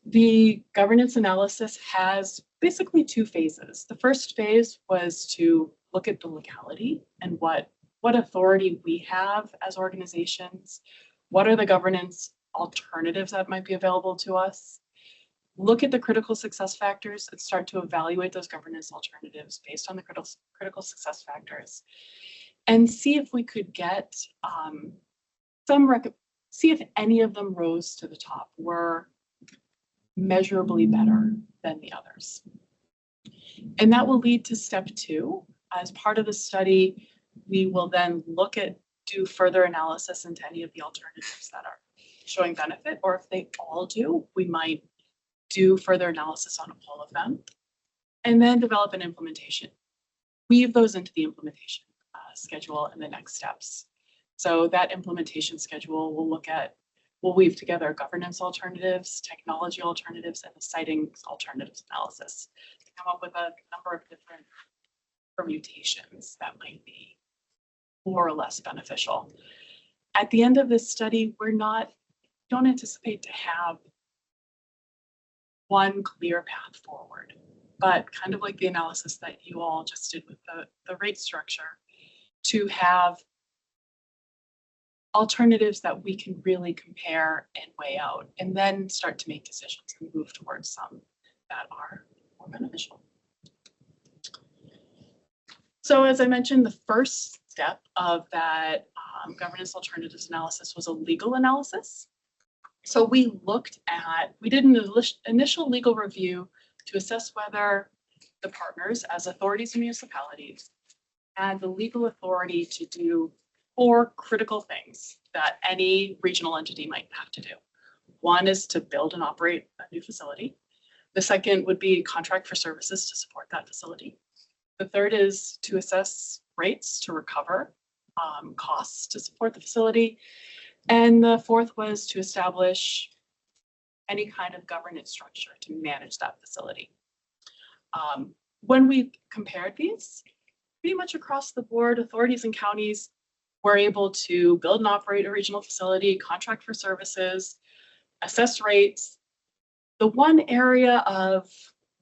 The governance analysis has basically two phases. The first phase was to look at the legality and what authority we have as organizations. What are the governance alternatives that might be available to us? Look at the critical success factors and start to evaluate those governance alternatives based on the critical success factors, and see if we could get see if any of them rose to the top, were measurably better than the others. And that will lead to step 2. As part of the study, we will then do further analysis into any of the alternatives that are showing benefit, or if they all do, we might do further analysis on a poll of them, and then develop an implementation. Weave those into the implementation schedule and the next steps. So that implementation schedule will weave together governance alternatives, technology alternatives, and the siting alternatives analysis to come up with a number of different permutations that might be more or less beneficial. At the end of this study, don't anticipate to have one clear path forward, but kind of like the analysis that you all just did with the rate structure, to have alternatives that we can really compare and weigh out, and then start to make decisions and move towards some that are more beneficial. So as I mentioned, the first step of that governance alternatives analysis was a legal analysis. So we did an initial legal review to assess whether the partners as authorities and municipalities had the legal authority to do 4 critical things that any regional entity might have to do. One is to build and operate a new facility. The second would be contract for services to support that facility. The third is to assess rates to recover costs to support the facility. And the fourth was to establish any kind of governance structure to manage that facility. When we compared these, pretty much across the board, authorities and counties were able to build and operate a regional facility, contract for services, assess rates. The one area of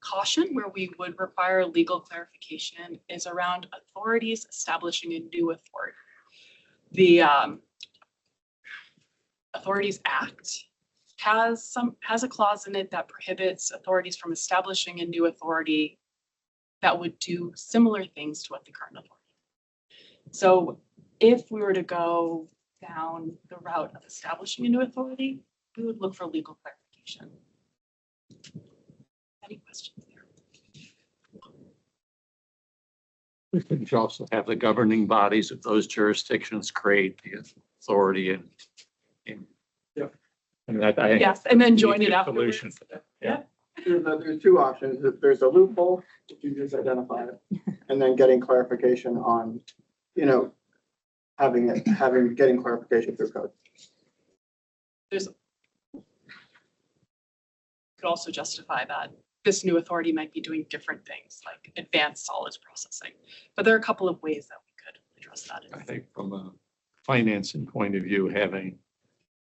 caution where we would require legal clarification is around authorities establishing a new authority. The Authorities Act has a clause in it that prohibits authorities from establishing a new authority that would do similar things to what the current authority. So if we were to go down the route of establishing a new authority, we would look for legal clarification. Any questions there? We could also have the governing bodies of those jurisdictions create the authority and Yeah. And that I. Yes, and then join it a afterwards. solution for that. Yeah. There's 2 options. There's a loophole, if you just identify it, and then getting clarification on, getting clarification through code. Could also justify that this new authority might be doing different things like advanced solids processing. But there are a couple of ways that we could address that. I think from a financing point of view, having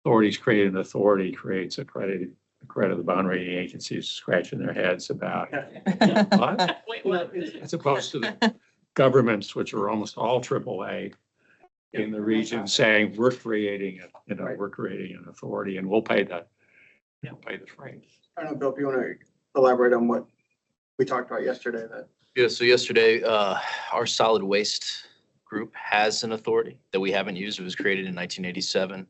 authorities create an authority creates a credit the bond rating agencies scratching their heads about what? Wait, what? As opposed to the governments, which are almost all AAA in the region, saying we're creating an authority and we'll pay the freight. I don't know, Bill, if you want to elaborate on what we talked about yesterday, that Yeah, so yesterday, our solid waste group has an authority that we haven't used. It was created in 1987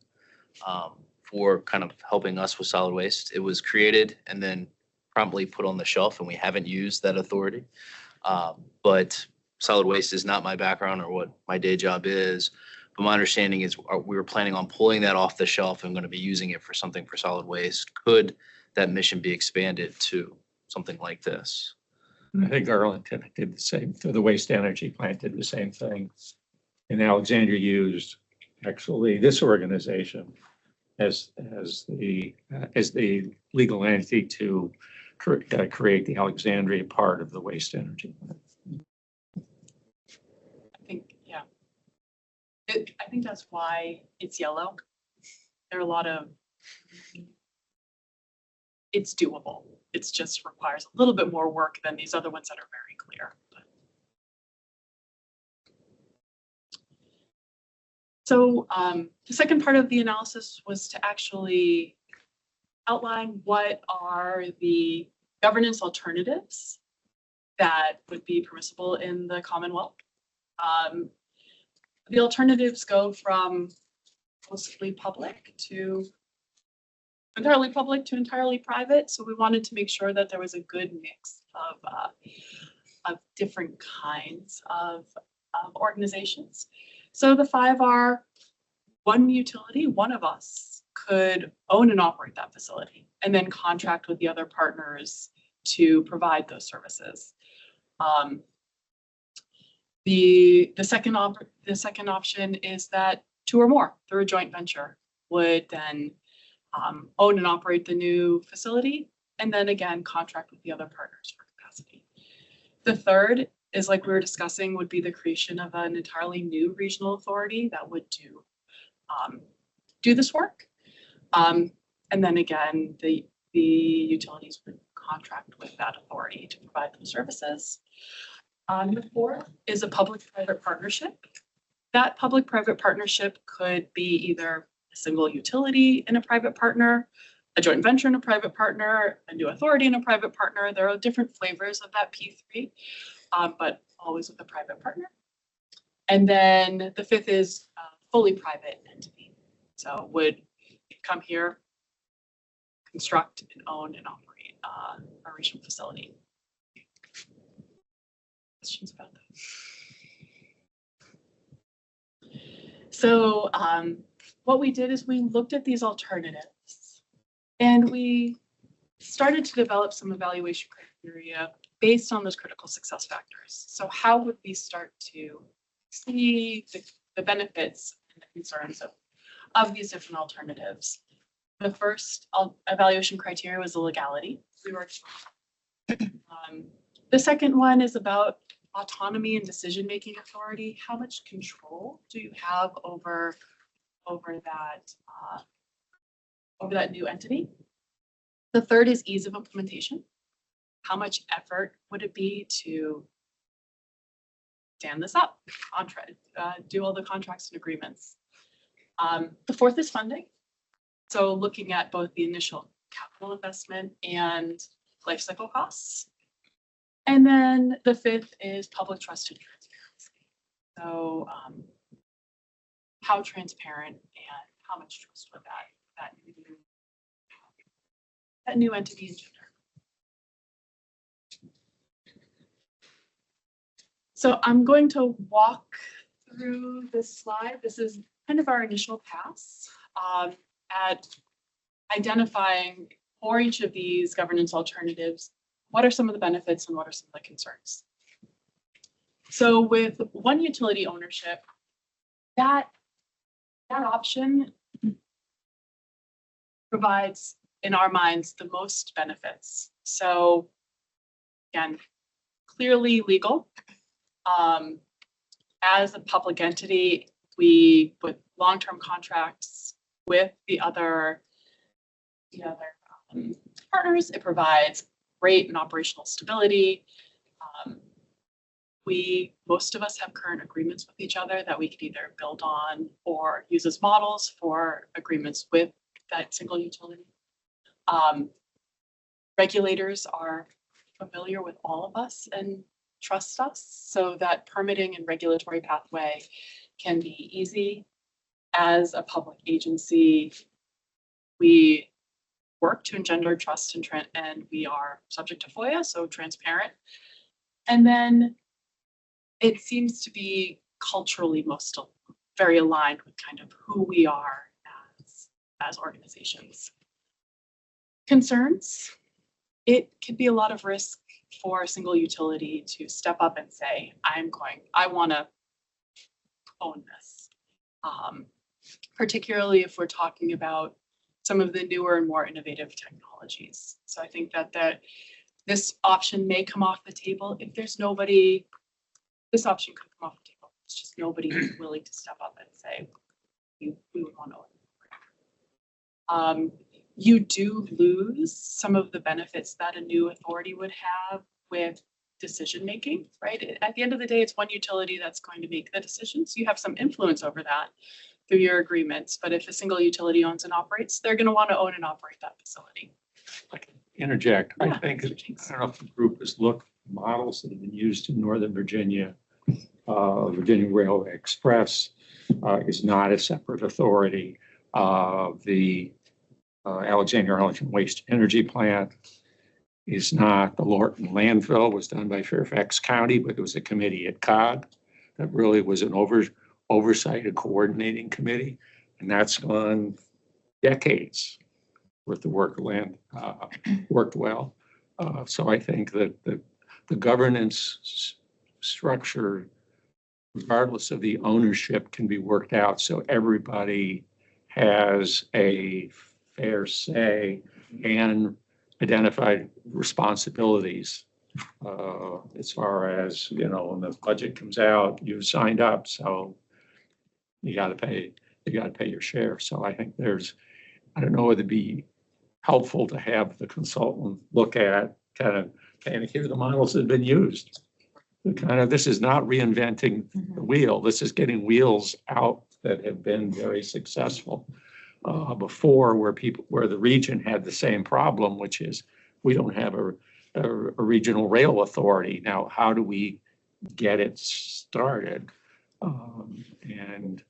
for kind of helping us with solid waste. It was created and then promptly put on the shelf, and we haven't used that authority. But solid waste is not my background or what my day job is. But my understanding is we were planning on pulling that off the shelf and going to be using it for something for solid waste. Could that mission be expanded to something like this. I think Arlington did the same, the waste energy plant did the same thing. And Alexandria used actually this organization as the legal entity to create the Alexandria part of the waste energy plant. I think, yeah. I think that's why it's yellow. There are a lot of, it's doable. It's just requires a little bit more work than these other ones that are very clear. But. So the second part of the analysis was to actually outline what are the governance alternatives that would be permissible in the Commonwealth. The alternatives go from mostly public to entirely public to entirely private. So we wanted to make sure that there was a good mix of different kinds of organizations. So the 5 are one utility, one of us could own and operate that facility and then contract with the other partners to provide those services. The second option is that 2 or more through a joint venture would then own and operate the new facility and then again contract with the other partners for capacity. The third is, like we were discussing, would be the creation of an entirely new regional authority that would do this work. And then again, the utilities would contract with that authority to provide those services. The fourth is a public-private partnership. That public-private partnership could be either a single utility and a private partner, a joint venture and a private partner, a new authority and a private partner. There are different flavors of that P3, but always with a private partner. And then the fifth is a fully private entity. So would come here, construct and own and operate a regional facility. Questions about that? So what we did is we looked at these alternatives and we started to develop some evaluation criteria based on those critical success factors. So how would we start to see the benefits and the concerns of these different alternatives? The first evaluation criteria was the legality. We were the second one is about autonomy and decision-making authority. How much control do you have over that new entity? The third is ease of implementation. How much effort would it be to stand this up, do all the contracts and agreements? The fourth is funding. So looking at both the initial capital investment and life cycle costs. And then the fifth is public trust and transparency. So how transparent and how much trust would that new entity engender? So I'm going to walk through this slide. This is kind of our initial pass at identifying for each of these governance alternatives, what are some of the benefits and what are some of the concerns? So with one utility ownership, that option provides, in our minds, the most benefits. So again, clearly legal. As a public entity, we put long-term contracts with the other partners. It provides rate and operational stability. Most of us have current agreements with each other that we could either build on or use as models for agreements with that single utility. Regulators are familiar with all of us and trust us, so that permitting and regulatory pathway can be easy. As a public agency, we work to engender trust and we are subject to FOIA, so transparent. And then it seems to be culturally very aligned with kind of who we are as organizations. Concerns? it could be a lot of risk for a single utility to step up and say, I want to own this. Particularly if we're talking about some of the newer and more innovative technologies. So I think that this option may come off the table if there's nobody, this option could come off the table. It's just nobody who's willing to step up and say, we would want to own it. You do lose some of the benefits that a new authority would have with decision-making, right? At the end of the day, it's one utility that's going to make the decisions. You have some influence over that through your agreements, but if a single utility owns and operates, they're going to want to own and operate that facility. I can interject. I Yeah, think, I thanks. don't know if the group has looked at models that have been used in Northern Virginia. Virginia Railway Express is not a separate authority. The Alexandria Arlington Waste Energy Plant is not. The Lorton landfill was done by Fairfax County, but it was a committee at COG that really was an oversight, a coordinating committee, and that's gone decades worth of work. Land worked well. So I think that the governance structure, regardless of the ownership, can be worked out so everybody has a fair say and identified responsibilities as far as, when the budget comes out, you've signed up, so you got to pay your share. So I think I don't know, it'd be helpful to have the consultant look at kind of hear the models that have been used. This is not reinventing the wheel. This is getting wheels out that have been very successful before, where the region had the same problem, which is we don't have a regional rail authority. Now, how do we get it started? When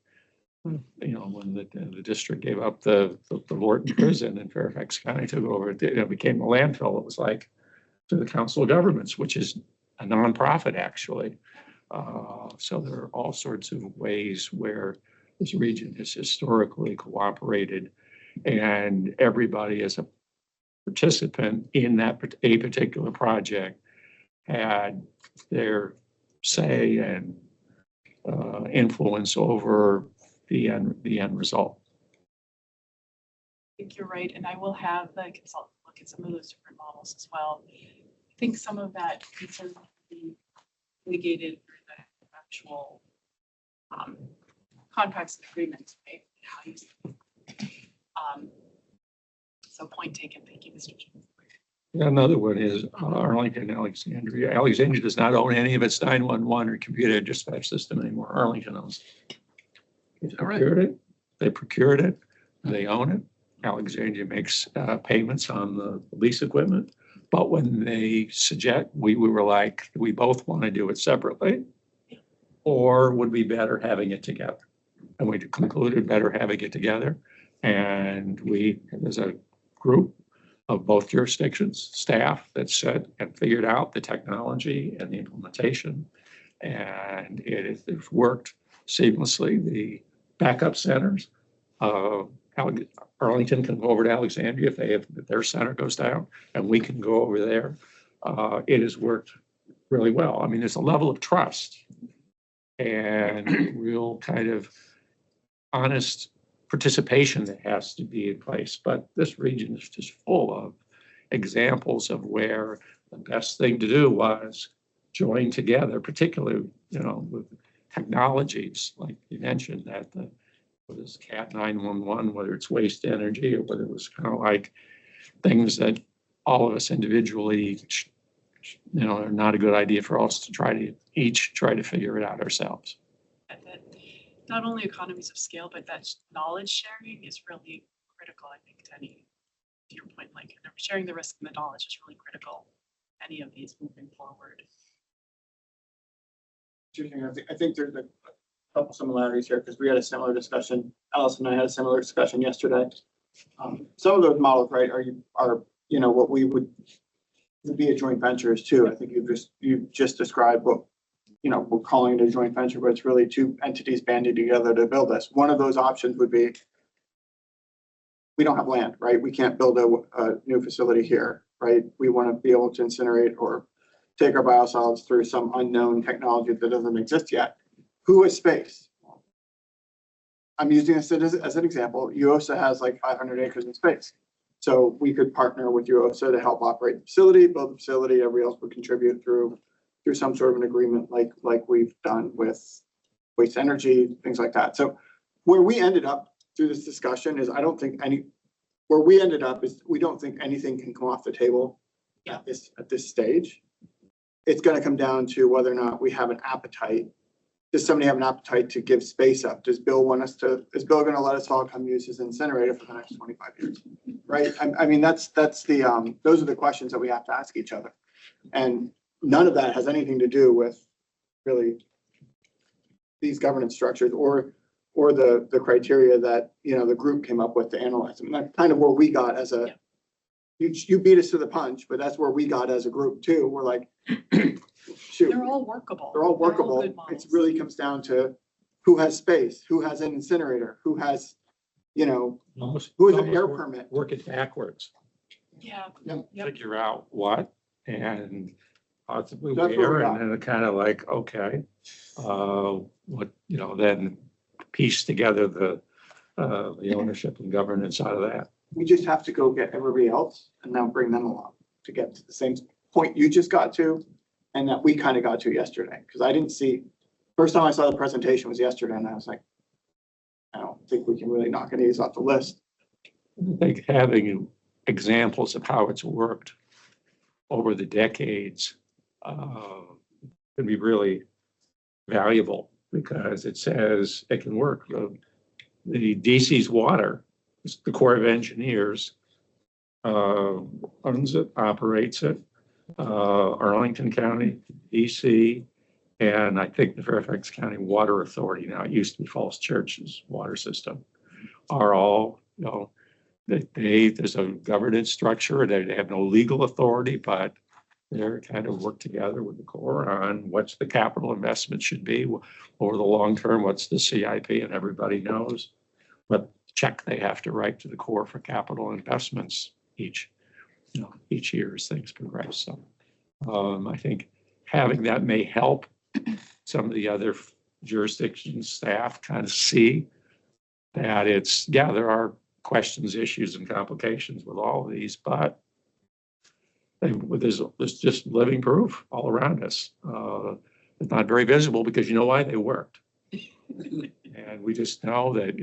the district gave up the Lorton prison and Fairfax County took over, it became a landfill. It was like to the Council of Governments, which is a nonprofit actually. So there are all sorts of ways where this region has historically cooperated, and everybody as a participant in a particular project had their say and influence over the end result. I think you're right, and I will have the consultant look at some of those different models as well. I think some of that concern will be mitigated through the actual contracts and agreements, right? How you so point taken. Thank you, Mr. Chairman. Another one is Arlington, Alexandria. Alexandria does not own any of its 911 or computer dispatch system anymore. Arlington owns it. They procured it. They own it. Alexandria makes payments on the lease equipment. But when they suggest, we were like, we both want to do it separately, or would be better having it together? And we concluded better having it together. And there's a group of both jurisdictions, staff that said and figured out the technology and the implementation. And it's worked seamlessly. The backup centers, Arlington can go over to Alexandria if their center goes down, and we can go over there. It has worked really well. I mean, there's a level of trust and real kind of honest participation that has to be in place. But this region is just full of examples of where the best thing to do was join together, particularly, with technologies like you mentioned, that whether it's CAT 911, whether it's waste energy, or whether it was kind of like things that all of us individually, are not a good idea for us to try to figure it out ourselves. That not only economies of scale, but that knowledge sharing is really critical, I think, to your point, like sharing the risk and the knowledge is really critical, any of these moving forward. I think there's a couple similarities here because we had a similar discussion. Alice and I had a similar discussion yesterday. Some of those models, right, are what we would be a joint ventures too. I think you just described what we're calling it a joint venture, but it's really two entities banding together to build this. One of those options would be we don't have land, right? We can't build a new facility here, right? We want to be able to incinerate or take our biosolids through some unknown technology that doesn't exist yet. Who has space? I'm using this as an example. UOSA has like 500 acres of space. So we could partner with UOSA to help operate the facility, build the facility. Everybody else would contribute through some sort of an agreement like we've done with waste energy, things like that. So where we ended up through this discussion is we don't think anything can come off the table at this stage. It's going to come down to whether or not we have an appetite. Does somebody have an appetite to give space up? Is Bill going to let us all come use his incinerator for the next 25 years? Right? I mean, those are the questions that we have to ask each other. And none of that has anything to do with really these governance structures or the criteria that, the group came up with to analyze them. That's kind of where we got as a, you beat us to the punch, but that's where we got as a group too. We're like, shoot. They're all workable. They're all workable. good models. It really comes down to who has space, who has an incinerator, who has, Almost- who has an almost air work- permit. Work it backwards, Yeah. Yep. Yep. figure out what and possibly That's what we where, got. and then kind of like, okay, what, then piece together the ownership and governance out of that. We just have to go get everybody else and now bring them along to get to the same point you just got to and that we kind of got to yesterday. Because I didn't see, first time I saw the presentation was yesterday and I was like, I don't think we can really knock any of these off the list. I think having examples of how it's worked over the decades can be really valuable because it says it can work. The DC's water, the Corps of Engineers owns it, operates it. Arlington County, DC, and I think the Fairfax County Water Authority, now it used to be Falls Church's water system, are all, there's a governance structure. They have no legal authority, but they're kind of work together with the Corps on what's the capital investment should be over the long term, what's the CIP, and everybody knows what check they have to write to the Corps for capital investments each year as things progress. So I think having that may help some of the other jurisdictions staff kind of see that there are questions, issues, and complications with all of these, but there's just living proof all around us. It's not very visible because you know why? They worked. And we just know that,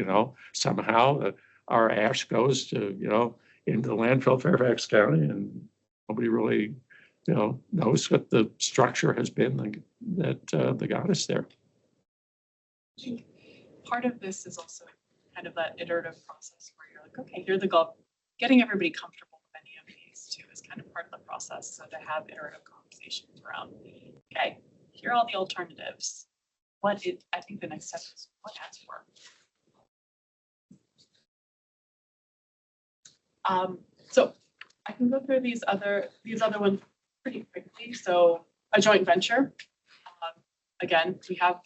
somehow our ash goes to, into the landfill Fairfax County and nobody really, knows what the structure has been that got us there. Part of this is also kind of that iterative process where you're like, okay, here are the goal. Getting everybody comfortable with any of these too is kind of part of the process. So to have iterative conversations around, okay, here are all the alternatives. I think the next step is what has worked. So I can go through these other ones pretty quickly. So a joint venture. Again, we have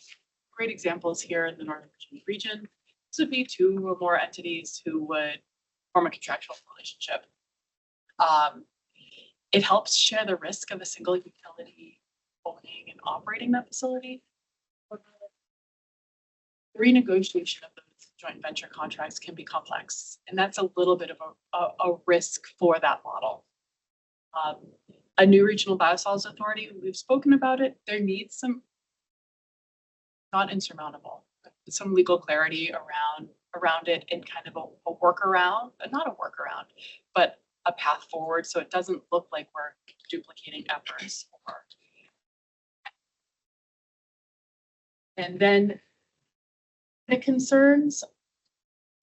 great examples here in the Northern Virginia region. This would be two or more entities who would form a contractual relationship. It helps share the risk of a single utility owning and operating that facility. The renegotiation of those joint venture contracts can be complex, and that's a little bit of a risk for that model. A new regional biosolids authority, we've spoken about it, there needs some, not insurmountable, but some legal clarity around it and kind of a workaround, not a workaround, but a path forward so it doesn't look like we're duplicating efforts. And then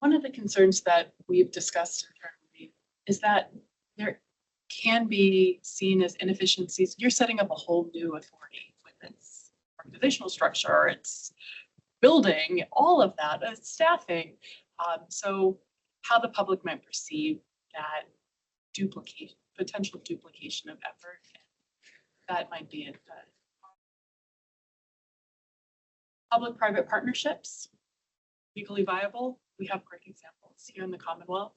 one of the concerns that we've discussed internally is that there can be seen as inefficiencies. You're setting up a whole new authority with its organizational structure, its building, all of that, staffing. So how the public might perceive that potential duplication of effort, that might be it. Public-private partnerships, legally viable. We have great examples here in the Commonwealth.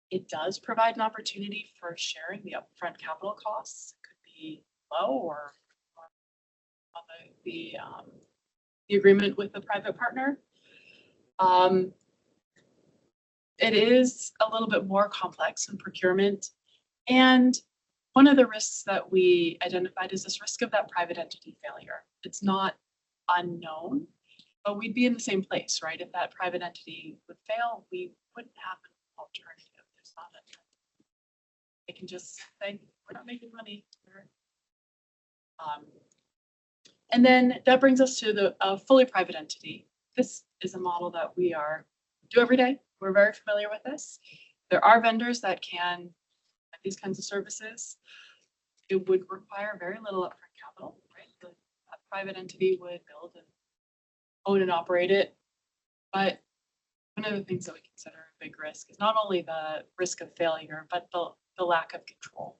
It does provide an opportunity for sharing the upfront capital costs. It could be low or on the agreement with the private partner. It is a little bit more complex in procurement. And one of the risks that we identified is this risk of that private entity failure. It's not unknown, but we'd be in the same place, right? If that private entity would fail, we wouldn't have an alternative. There's not a, they can just say, we're not making money. And then that brings us to the fully private entity. This is a model that we do every day. We're very familiar with this. There are vendors that can have these kinds of services. It would require very little upfront capital, right? The private entity would build and own and operate it. But one of the things that we consider a big risk is not only the risk of failure, but the lack of control.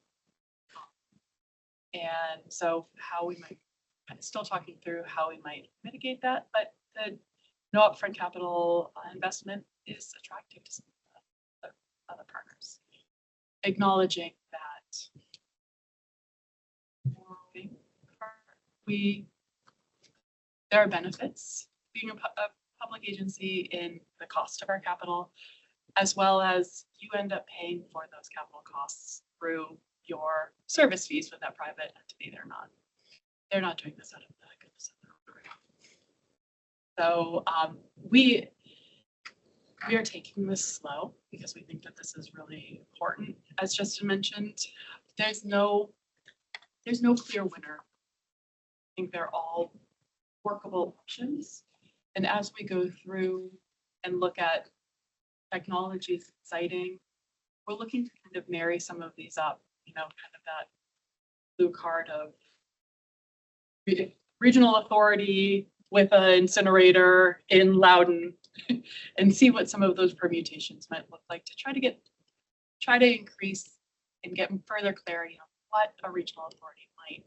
And so I'm still talking through how we might mitigate that, but the no upfront capital investment is attractive to some of the other partners. Acknowledging that there are benefits being a public agency in the cost of our capital, as well as you end up paying for those capital costs through your service fees with that private entity. They're not doing this out of the goodness of their own. So we are taking this slow because we think that this is really important. As Justin mentioned, there's no clear winner. I think they're all workable options. And as we go through and look at technologies exciting, we're looking to kind of marry some of these up, kind of that blue card of regional authority with an incinerator in Loudon and see what some of those permutations might look like to try to increase and get further clarity on what a regional authority might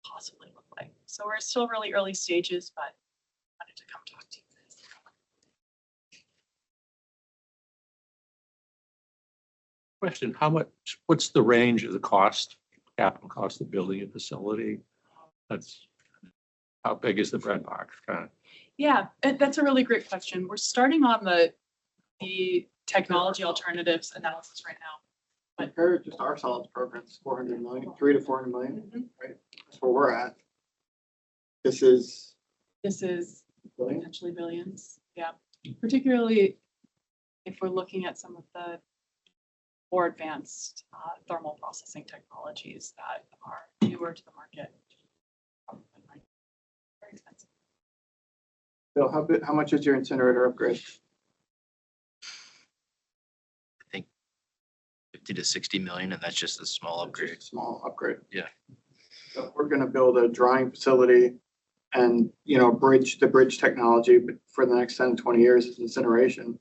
possibly look like. So we're still really early stages, but I wanted to come talk to you guys. Question, what's the range of the capital cost of building a facility? How big is the breadbox kind of? Yeah, that's a really great question. We're starting on the technology alternatives analysis right now. Compared to our solids programs, 400 million, 300 to 400 million, right? That's where we're at. This is billion. Potentially billions. Yeah, particularly if we're looking at some of the more advanced thermal processing technologies that are newer to the market. Very expensive. Bill, how much is your incinerator upgrade? I think 50 to 60 million, and that's just a small upgrade. Just a small upgrade. Yeah. So we're going to build a drying facility and, bridge technology, but for the next 10, 20 years is incineration.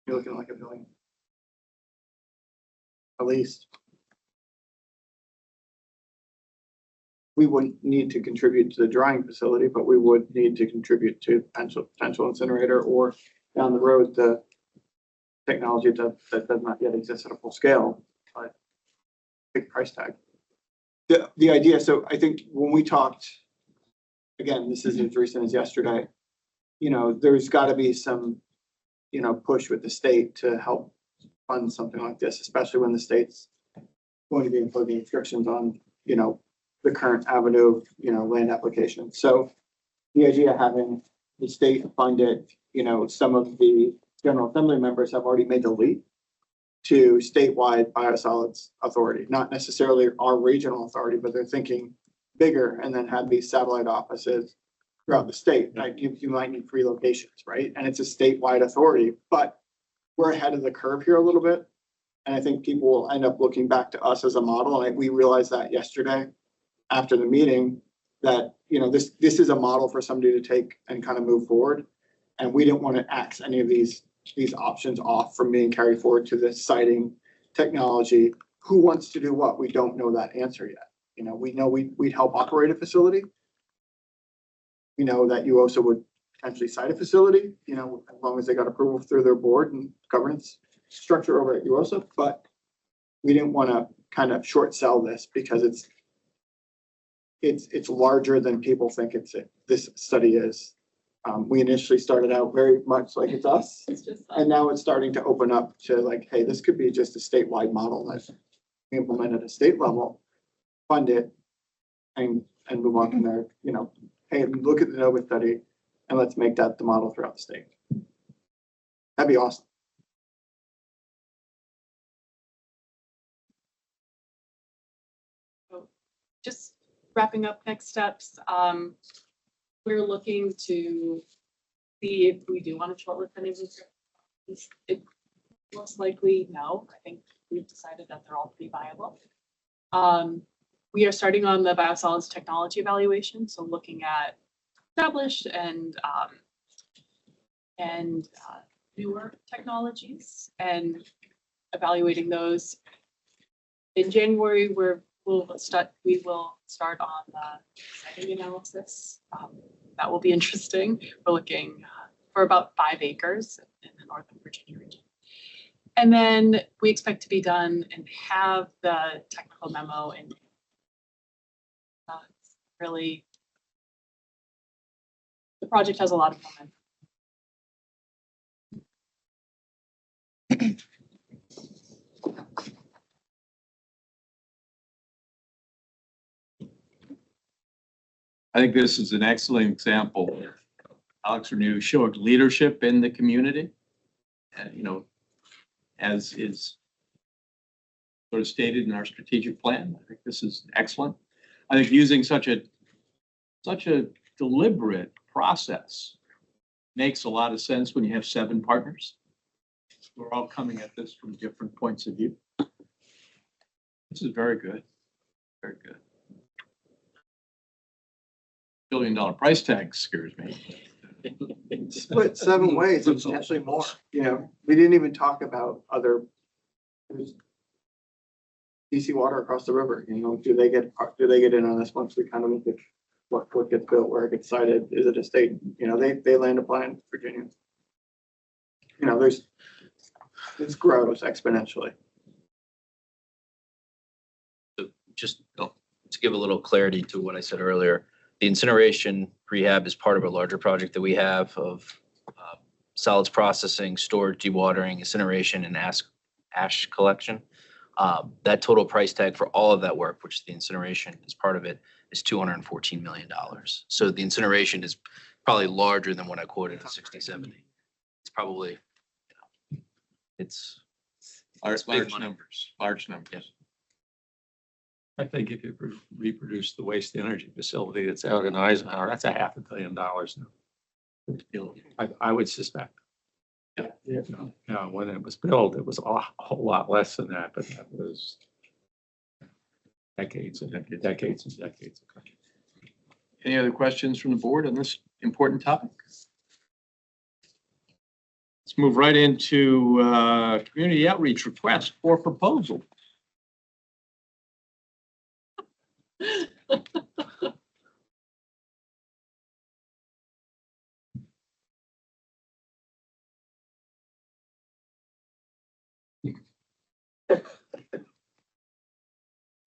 You're looking like $1 billion. At least. We wouldn't need to contribute to the drying facility, but we would need to contribute to potential incinerator or down the road the technology that does not yet exist at a full scale, but big price tag. The idea, so I think when we talked, again, this is as recent as yesterday, there's got to be some, push with the state to help fund something like this, especially when the state's going to be imposing restrictions on, the current avenue of, land application. So the idea of having the state fund it, some of the General Assembly members have already made the leap to statewide biosolids authority, not necessarily our regional authority, but they're thinking bigger and then have these satellite offices throughout the state. Right? You might need 3 locations, right? And it's a statewide authority, but we're ahead of the curve here a little bit. And I think people will end up looking back to us as a model. And we realized that yesterday after the meeting that, this is a model for somebody to take and kind of move forward. And we didn't want to axe any of these options off from being carried forward to the siting technology. Who wants to do what? We don't know that answer yet. We know we'd help operate a facility. We know that you also would potentially site a facility, as long as they got approval through their board and governance. structure over at UOSA, but we didn't want to kind of short sell this because it's larger than people think this study is. We initially started out very much like it's us, It's just, and now it's starting to open up to like, hey, this could be just a statewide model that we implement at a state level, fund it, and move on from there. You know, hey, look at the NOVA study, and let's make that the model throughout the state. That'd be awesome. just wrapping up next steps. We're looking to see if we do want to shortlist any of these. It most likely no. I think we've decided that they're all pretty viable. We are starting on the biosolids technology evaluation, so looking at established and newer technologies and evaluating those. In January, we will start on the siting analysis. That will be interesting. We're looking for about 5 acres in the Northern Virginia region. And then we expect to be done and have the technical memo and it's really, the project has a lot of momentum. I think this is an excellent example. AlexRenew showed leadership in the community. And, you know, as is sort of stated in our strategic plan, I think this is excellent. I think using such a deliberate process makes a lot of sense when you have 7 partners. We're all coming at this from different points of view. This is very good, very good. $1 billion price tag scares me. Split 7 ways, and potentially more. You know, we didn't even talk about other DC Water across the river. You know, do they get in on this once we kind of look at what gets built, where it gets cited? Is it a state? You know, they land a plan in Virginia. You know, this grows exponentially. Just to give a little clarity to what I said earlier, the incineration rehab is part of a larger project that we have of solids processing, storage, dewatering, incineration, and ash collection. That total price tag for all of that work, which the incineration is part of it, is $214 million. So the incineration is probably larger than what I quoted at 60, 70. It's probably, you know, it's big Large money. numbers, large numbers. Yes. I think if you reproduce the waste energy facility that's out in Eisenhower, that's $500 million now. I would suspect. Yeah. Yeah, when it was built, it was a whole lot less than that, but that was decades and decades and decades ago. Any other questions from the board on this important topic? Let's move right into community outreach request for proposal.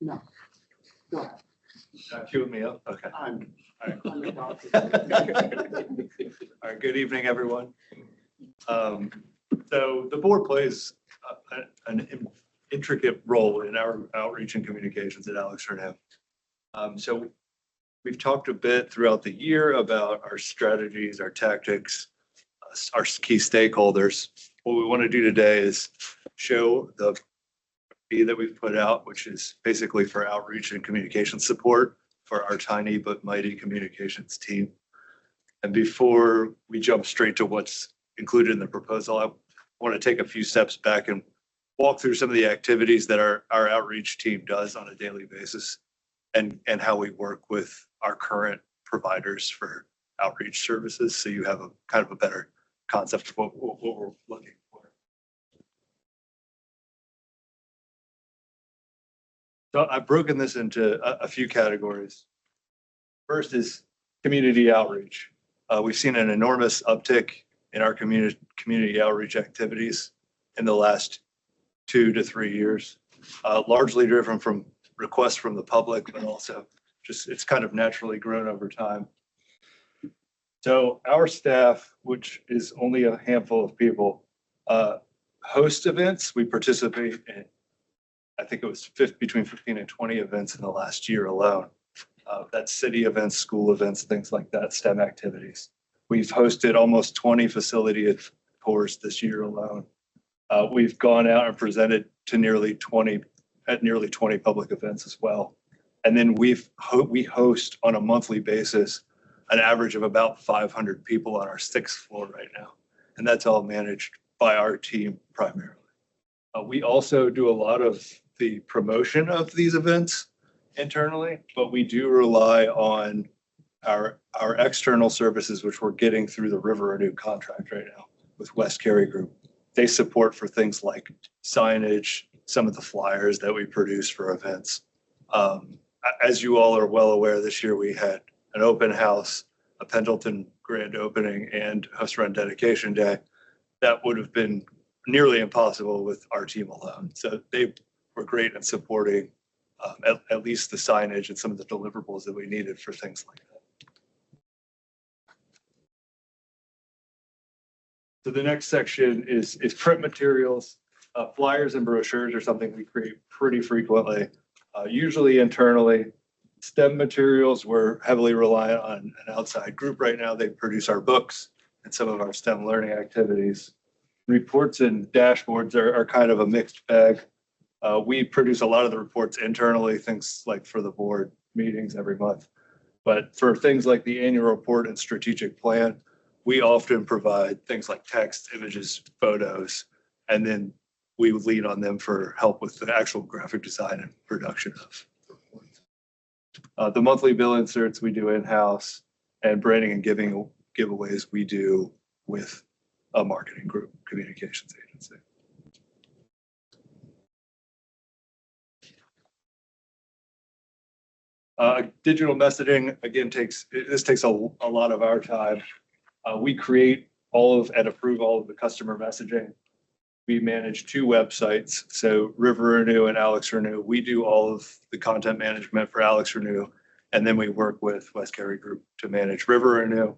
No. Go ahead. Queuing me up, okay. I'm All right, good evening, everyone. So the board plays an intricate role in our outreach and communications at AlexRenew. So we've talked a bit throughout the year about our strategies, our tactics, our key stakeholders. What we want to do today is show the fee that we've put out, which is basically for outreach and communication support for our tiny but mighty communications team. And before we jump straight to what's included in the proposal, I want to take a few steps back and walk through some of the activities that our outreach team does on a daily basis and how we work with our current providers for outreach services. So you have a kind of a better concept of what we're looking for. So I've broken this into a few categories. First is community outreach. We've seen an enormous uptick in our community outreach activities in the last 2 to 3 years, largely driven from requests from the public, but also just it's kind of naturally grown over time. So our staff, which is only a handful of people, host events. We participate in, I think it was between 15 and 20 events in the last year alone. That's city events, school events, things like that, STEM activities. We've hosted almost 20 facility tours this year alone. We've gone out and presented to nearly 20 public events as well. And then we host on a monthly basis an average of about 500 people on our 6th floor right now. And that's all managed by our team primarily. We also do a lot of the promotion of these events internally, but we do rely on our external services, which we're getting through the AlexRenew contract right now with West Cary Group. They support for things like signage, some of the flyers that we produce for events. As you all are well aware, this year we had an open house, a Pendleton grand opening, and Host Run Dedication Day. That would have been nearly impossible with our team alone. So they were great at supporting at least the signage and some of the deliverables that we needed for things like that. So the next section is print materials. Flyers and brochures are something we create pretty frequently, usually internally. STEM materials, we're heavily reliant on an outside group right now. They produce our books and some of our STEM learning activities. Reports and dashboards are kind of a mixed bag. We produce a lot of the reports internally, things like for the board meetings every month. But for things like the annual report and strategic plan, we often provide things like text, images, photos, and then we would lean on them for help with the actual graphic design and production of reports. The monthly bill inserts we do in-house, and branding and giveaways we do with a marketing group, communications agency. Digital messaging, again, takes a lot of our time. We create all of and approve all of the customer messaging. We manage 2 websites, so AlexRenew and AlexRenew. We do all of the content management for AlexRenew, and then we work with West Cary Group to manage AlexRenew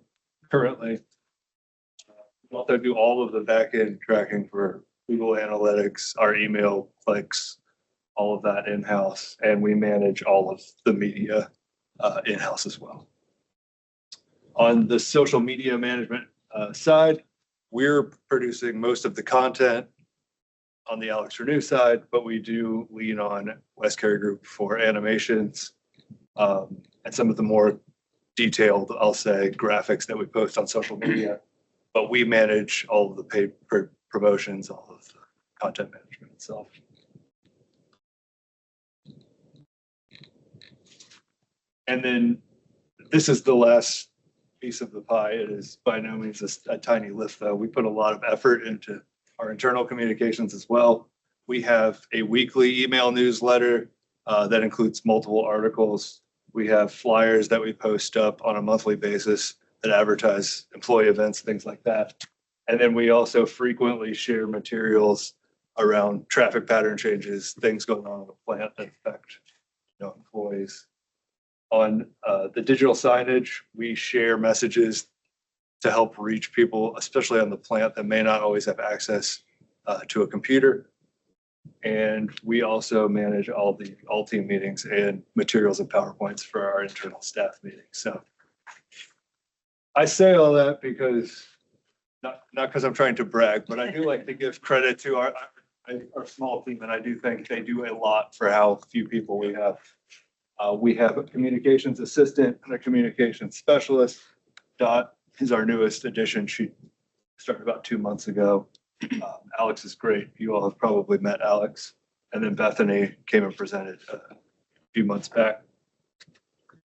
currently. We also do all of the back-end tracking for Google Analytics, our email clicks, all of that in-house, and we manage all of the media in-house as well. On the social media management side, we're producing most of the content on the AlexRenew side, but we do lean on West Cary Group for animations and some of the more detailed, I'll say, graphics that we post on social media. But we manage all of the paid promotions, all of the content management itself. And then this is the last piece of the pie. It is by no means a tiny lift, though. We put a lot of effort into our internal communications as well. We have a weekly email newsletter that includes multiple articles. We have flyers that we post up on a monthly basis that advertise employee events, things like that. And then we also frequently share materials around traffic pattern changes, things going on in the plant that affect employees. On the digital signage, we share messages to help reach people, especially on the plant that may not always have access to a computer. And we also manage all team meetings and materials and PowerPoints for our internal staff meetings. So I say all that because, not because I'm trying to brag, but I do like to give credit to our small team, and I do think they do a lot for how few people we have. We have a communications assistant and a communications specialist. Dot is our newest addition. She started about 2 months ago. Alex is great. You all have probably met Alex. And then Bethany came and presented a few months back.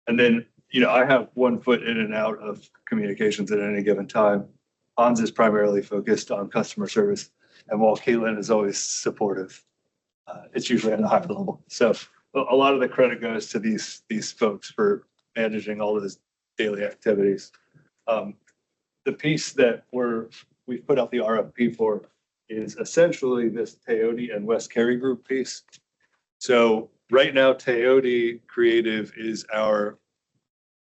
And then, I have 1 foot in and out of communications at any given time. Hans is primarily focused on customer service. And while Caitlin is always supportive, it's usually at a higher level. So a lot of the credit goes to these folks for managing all of those daily activities. The piece that we've put out the RFP for is essentially this Teode and West Cary Group piece. So right now, Teode Creative is our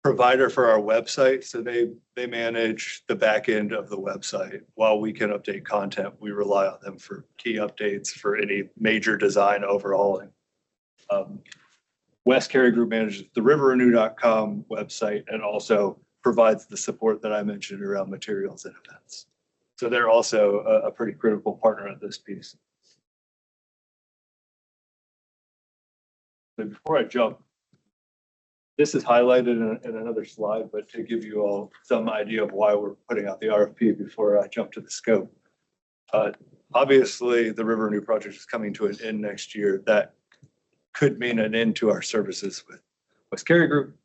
provider for our website. So they manage the back end of the website. While we can update content, we rely on them for key updates, for any major design overhauling. West Cary Group manages the riverrenew.com website and also provides the support that I mentioned around materials and events. So they're also a pretty critical partner of this piece. So before I jump, this is highlighted in another slide, but to give you all some idea of why we're putting out the RFP before I jump to the scope. Obviously, the River Renew project is coming to an end next year. That could mean an end to our services with West Cary Group.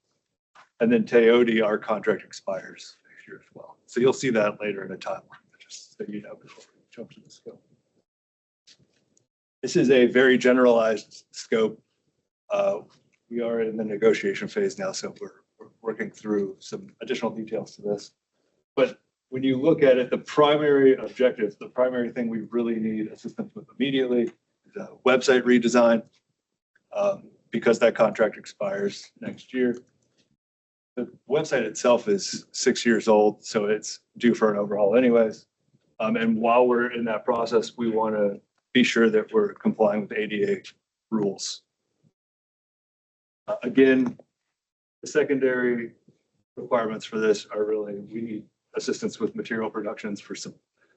And then Teode, our contract expires next year as well. So you'll see that later in a timeline, just so you know before we jump to the scope. This is a very generalized scope. We are in the negotiation phase now, so we're working through some additional details to this. But when you look at it, the primary objectives, the primary thing we really need assistance with immediately is a website redesign, because that contract expires next year. The website itself is 6 years old, so it's due for an overhaul anyways. And while we're in that process, we want to be sure that we're complying with ADA rules. Again, the secondary requirements for this are really, we need assistance with material productions for some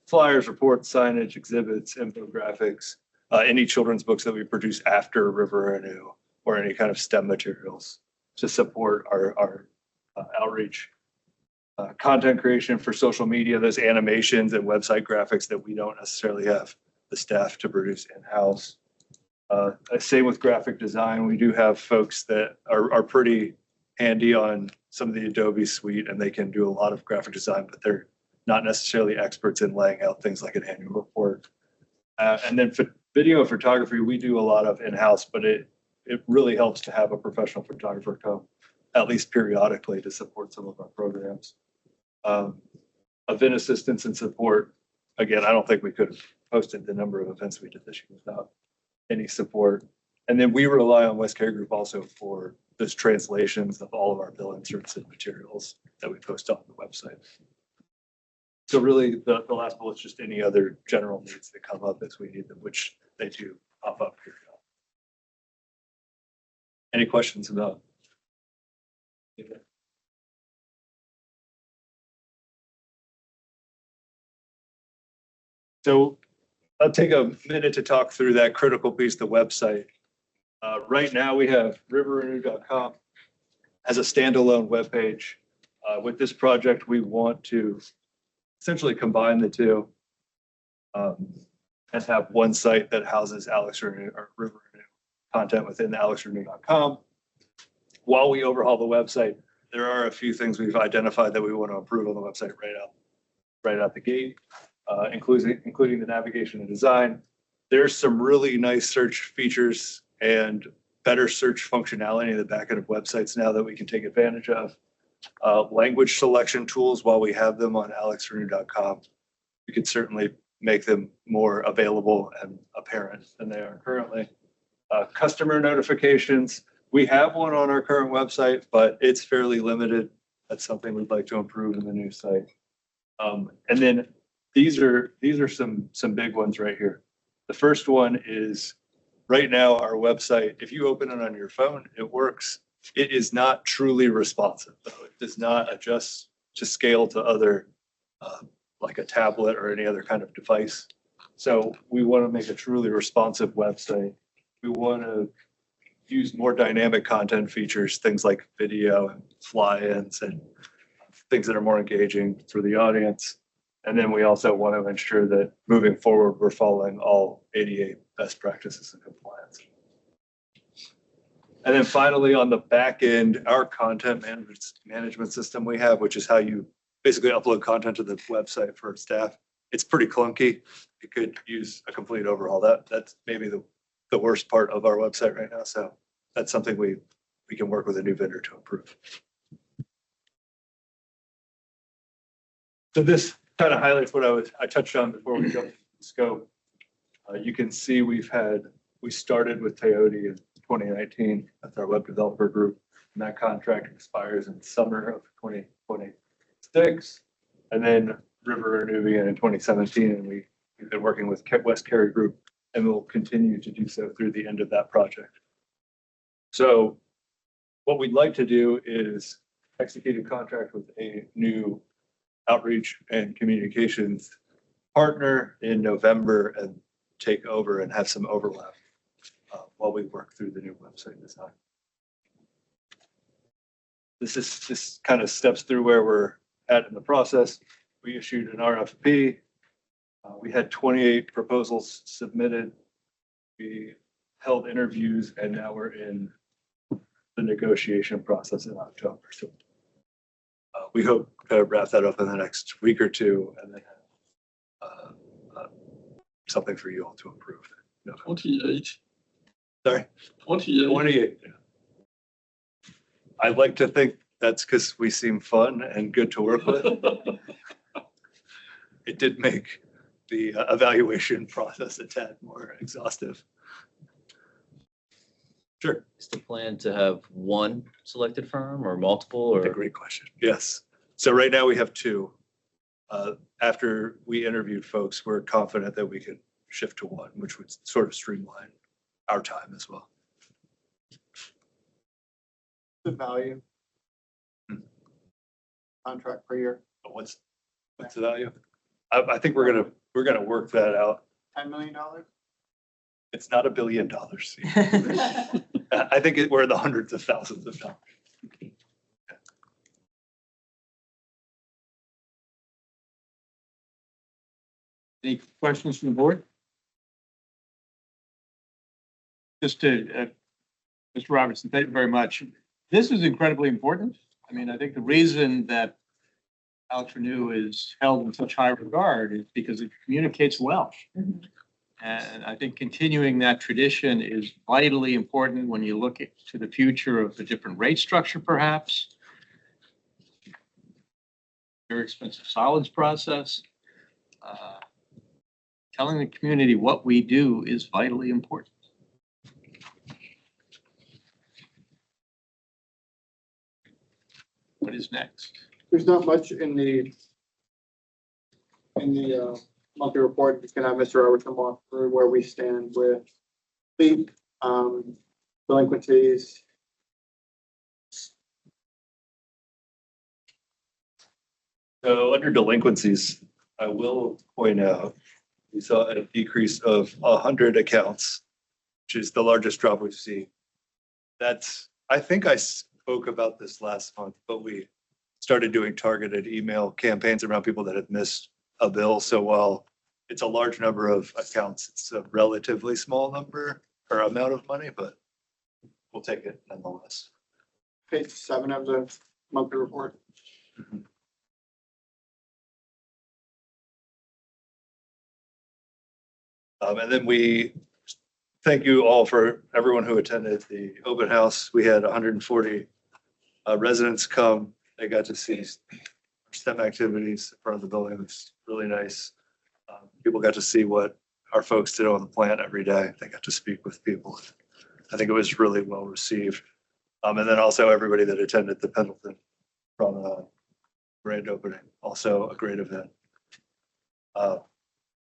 flyers, reports, signage, exhibits, infographics, any children's books that we produce after River Renew, or any kind of STEM materials to support our outreach. Content creation for social media, those animations and website graphics that we don't necessarily have the staff to produce in-house. Same with graphic design. We do have folks that are pretty handy on some of the Adobe suite, and they can do a lot of graphic design, but they're not necessarily experts in laying out things like an annual report. And then for video photography, we do a lot of in-house, but it really helps to have a professional photographer come at least periodically to support some of our programs. Event assistance and support. Again, I don't think we could have posted the number of events we did this year without any support. And then we rely on West Cary Group also for those translations of all of our bill inserts and materials that we post on the website. So really the last bullet is just any other general needs that come up as we need them, which they do pop up here. Any questions about? So I'll take a minute to talk through that critical piece, the website. Right now we have riverrenew.com as a standalone webpage. With this project, we want to essentially combine the two and have one site that houses AlexRenew or River Renew content within the AlexRenew.com. While we overhaul the website, there are a few things we've identified that we want to improve on the website right out the gate, including the navigation and design. There's some really nice search features and better search functionality in the back end of websites now that we can take advantage of. Language selection tools, while we have them on AlexRenew.com, we could certainly make them more available and apparent than they are currently. Customer notifications. We have one on our current website, but it's fairly limited. That's something we'd like to improve in the new site. And then these are some big ones right here. The first one is right now our website, if you open it on your phone, it works. It is not truly responsive though. It does not adjust to scale to other, like a tablet or any other kind of device. So we want to make a truly responsive website. We want to use more dynamic content features, things like video and fly-ins and things that are more engaging for the audience. And then we also want to ensure that moving forward, we're following all ADA best practices and compliance. And then finally, on the back end, our content management system we have, which is how you basically upload content to the website for staff. It's pretty clunky. You could use a complete overhaul. That's maybe the worst part of our website right now. So that's something we can work with a new vendor to improve. So this kind of highlights what I touched on before we go to the scope. You can see we started with Toyota in 2019. That's our web developer group. And that contract expires in summer of 2026. And then AlexRenew began in 2017, and we've been working with West Cary Group, and we'll continue to do so through the end of that project. So what we'd like to do is execute a contract with a new outreach and communications partner in November and take over and have some overlap while we work through the new website design. This kind of steps through where we're at in the process. We issued an RFP. We had 28 proposals submitted. We held interviews, and now we're in the negotiation process in October. So we hope to wrap that up in the next week or two, and then have something for you all to approve. No. 28. Sorry, 28. 28. Yeah. I like to think that's because we seem fun and good to work with. It did make the evaluation process a tad more exhaustive. Sure. Is the plan to have one selected firm or multiple That's a or? great question. Yes. So right now we have two. After we interviewed folks, we're confident that we could shift to one, which would sort of streamline our time as well. The value. Contract per year, But what's the value? I think we're gonna work that out. $10 million? It's not $1 billion. I think we're in the hundreds of thousands of dollars. Any questions from the board? Just to, Mr. Robertson, thank you very much. This is incredibly important. I mean, I think the reason that AlexRenew is held in such high regard is because it communicates well. And I think continuing that tradition is vitally important when you look to the future of the different rate structure, perhaps. Very expensive solids process. Telling the community what we do is vitally important. What is next? There's not much in the monthly report. You can have Mr. Robertson walk through where we stand with fleet, delinquencies. So under delinquencies, I will point out, we saw a decrease of 100 accounts, which is the largest drop we've seen. I think I spoke about this last month, but we started doing targeted email campaigns around people that had missed a bill. So while it's a large number of accounts, it's a relatively small number or amount of money, but we'll take it nonetheless. Page 7 of the monthly report. And then we thank you all for everyone who attended the open house. We had 140 residents come. They got to see STEM activities in front of the building. It's really nice. People got to see what our folks did on the plant every day. They got to speak with people. I think it was really well received. And then also everybody that attended the Pendleton from grand opening, also a great event. I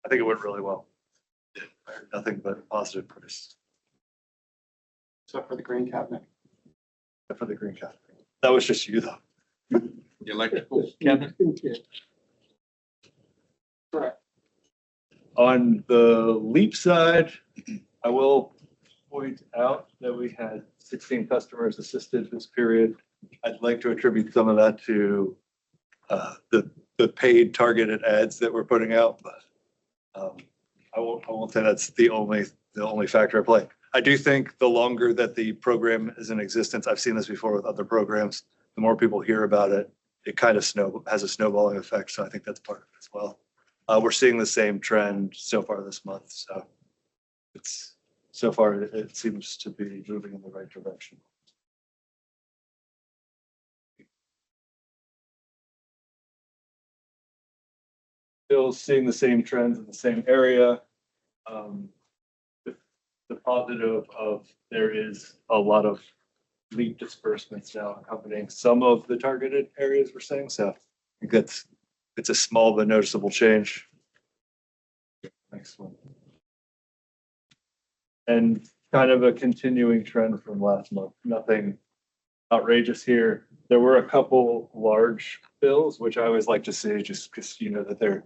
think it went really well. I heard nothing but positive praise. Except for the green cabinet. Except for the green cabinet. That was just you though. The electrical cabinet? Correct. On the LEAP side, I will point out that we had 16 customers assisted this period. I'd like to attribute some of that to the paid targeted ads that we're putting out, but I won't say that's the only factor at play. I do think the longer that the program is in existence, I've seen this before with other programs, the more people hear about it, it kind of has a snowballing effect. So I think that's part of it as well. We're seeing the same trend so far this month. So so far it seems to be moving in the right direction. Still seeing the same trends in the same area. the the positive of there is a lot of leap disbursements now accompanying some of the targeted areas we're saying. So I think it's a small but noticeable change. Next one. And kind of a continuing trend from last month. Nothing outrageous here. There were a couple large bills, which I always like to see, just because you know that they're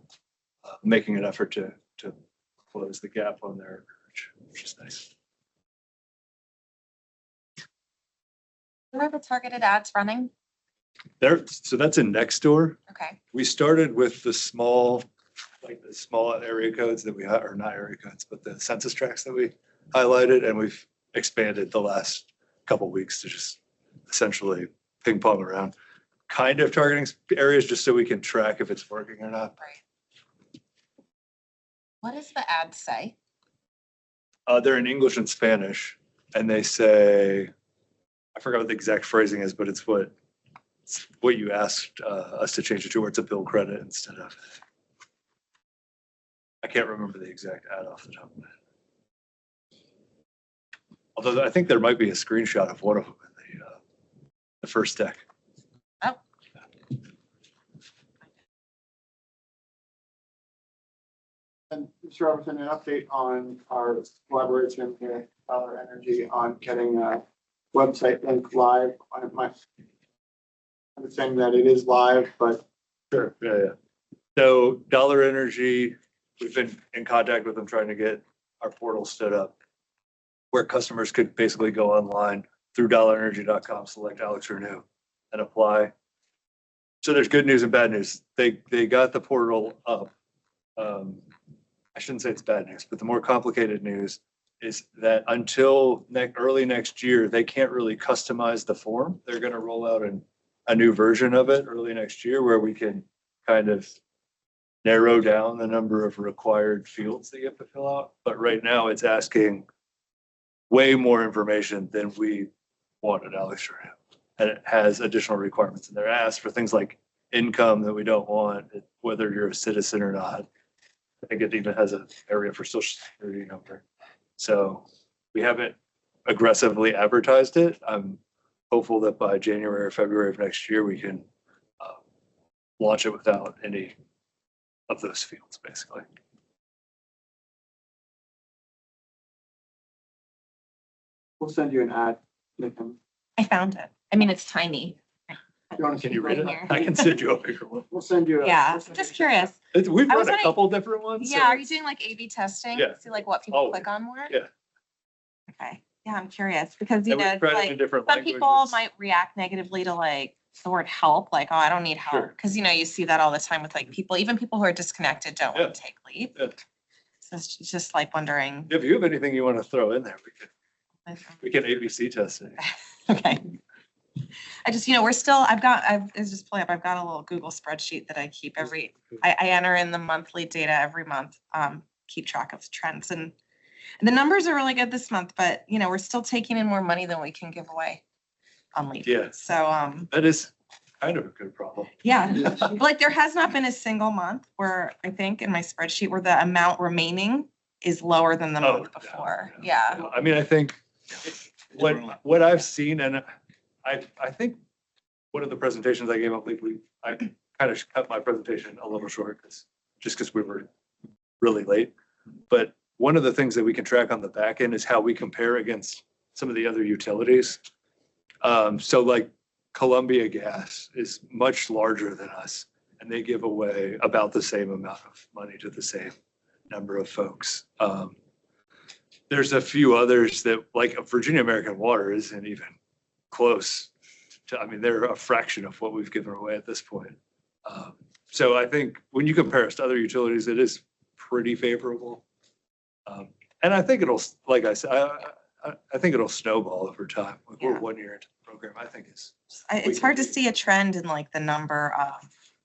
making an effort to close the gap on their, which is nice. Where are the targeted ads running? There, so that's in next door. Okay. We started with the small area codes that we had, or not area codes, but the census tracts that we highlighted, and we've expanded the last couple weeks to just essentially ping pong around, kind of targeting areas just so we can track if it's working or not. Right. What does the ad say? They're in English and Spanish, and they say, I forgot what the exact phrasing is, but it's what you asked us to change it to, where it's a bill credit instead of. I can't remember the exact ad off the top of my head. Although I think there might be a screenshot of one of them in the first deck. Oh. And Mr. Robertson, an update on our collaboration here, Dollar Energy, on getting a website link live. My understanding that it is live, but Sure. Yeah. So Dollar Energy, we've been in contact with them trying to get our portal stood up, where customers could basically go online through dollarenergy.com, select AlexRenew, and apply. So there's good news and bad news. They got the portal up. I shouldn't say it's bad news, but the more complicated news is that until early next year, they can't really customize the form. They're going to roll out a new version of it early next year, where we can kind of narrow down the number of required fields that you have to fill out. But right now it's asking way more information than we wanted AlexRenew. And it has additional requirements in there. It asks for things like income that we don't want, whether you're a citizen or not. I think it even has an area for social security number. So we haven't aggressively advertised it. I'm hopeful that by January or February of next year, we can launch it without any of those fields, basically. we'll send you an ad. Nathan. I found it. I mean, it's tiny. You want to Can you read it? Right here. I can send you a bigger one. We'll send you. Yeah, we'll send just you a- curious. We've I was run a wondering- couple different ones. so Yeah, are you it's- doing like A/B testing? Yeah. See like what people Oh, click on more? yeah. Okay, yeah, I'm curious because you And know, we've it's tried it in like different some people languages. might react negatively to like the word help, like, oh, I don't need help. Sure. Cause you know, you see that all the time with like people, even people who are disconnected don't want to take leave. Yeah. So it's just like wondering. If you have anything you want to throw in there, we can ABC test it. Okay. I just, you know, I was just pulling up, I've got a little Google spreadsheet that I keep I enter in the monthly data every month, keep track of trends and the numbers are really good this month, but you know, we're still taking in more money than we can give away on leave. Yeah. So, That is kind of a good problem. yeah, like there has not been a single month where I think in my spreadsheet where the amount remaining is lower than the Oh, month before. yeah. Yeah. I mean, I think what I've seen, and I think one of the presentations I gave up lately, I kind of cut my presentation a little short because we were really late. But one of the things that we can track on the back end is how we compare against some of the other utilities. So like Columbia Gas is much larger than us, and they give away about the same amount of money to the same number of folks. There's a few others that, like Virginia American Water, isn't even close to, I mean, they're a fraction of what we've given away at this point. So I think when you compare us to other utilities, it is pretty favorable. And I think it'll, like I said, I think it'll snowball over time. Like we're Yeah. 1 year into the program, I think It's we hard to can- see a trend in like the number of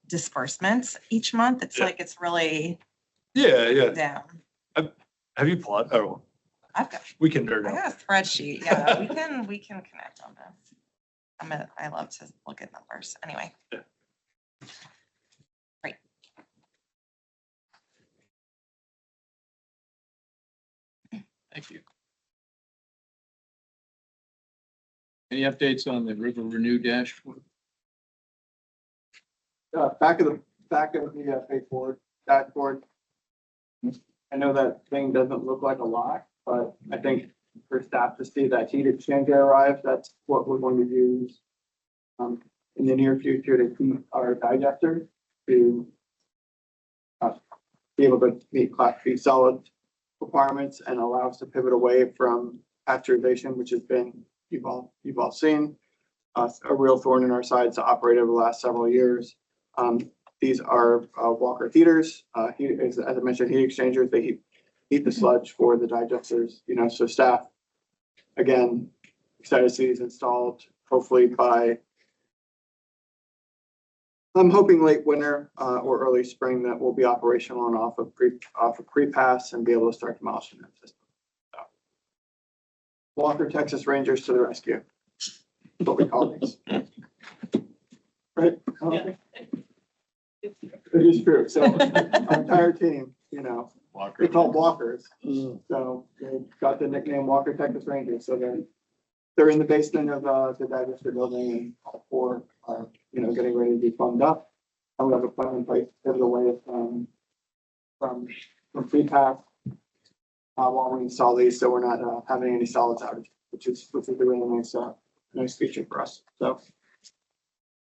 disbursements each month. It's Yeah. like it's really Yeah. down. Have you plotted? Oh, I've got, we can nerd I out. got a spreadsheet. Yeah, we can connect on this. I love to look at numbers. Anyway. Yeah. Thank you. Any updates on the River Renew dashboard? Back of the page forward dashboard. I know that thing doesn't look like a lot, but I think for staff to see that heat exchanger arrive, that's what we're going to use in the near future to heat our digester to be able to meet Class B solid requirements and allow us to pivot away from pasteurization, which has been, you've all seen, a real thorn in our sides to operate over the last several years. These are Walker heaters. As I mentioned, heat exchangers. They heat the sludge for the digesters. So staff, again, excited to see these installed. Hopefully by, I'm hoping late winter or early spring that will be operational and off of pre-pass and be able to start demolishing that system. So, Walker Texas Rangers to the rescue. That's what we call these. Right? Yeah. It is true. So our entire team, they call walkers. So they got the nickname Walker Texas Rangers. So they're in the basement of the digester building, and all four are, getting ready to be plumbed up. And we have a plan in place to pivot away from pre-pass while we install these, so we're not having any solids outage, which is a really nice feature for us. So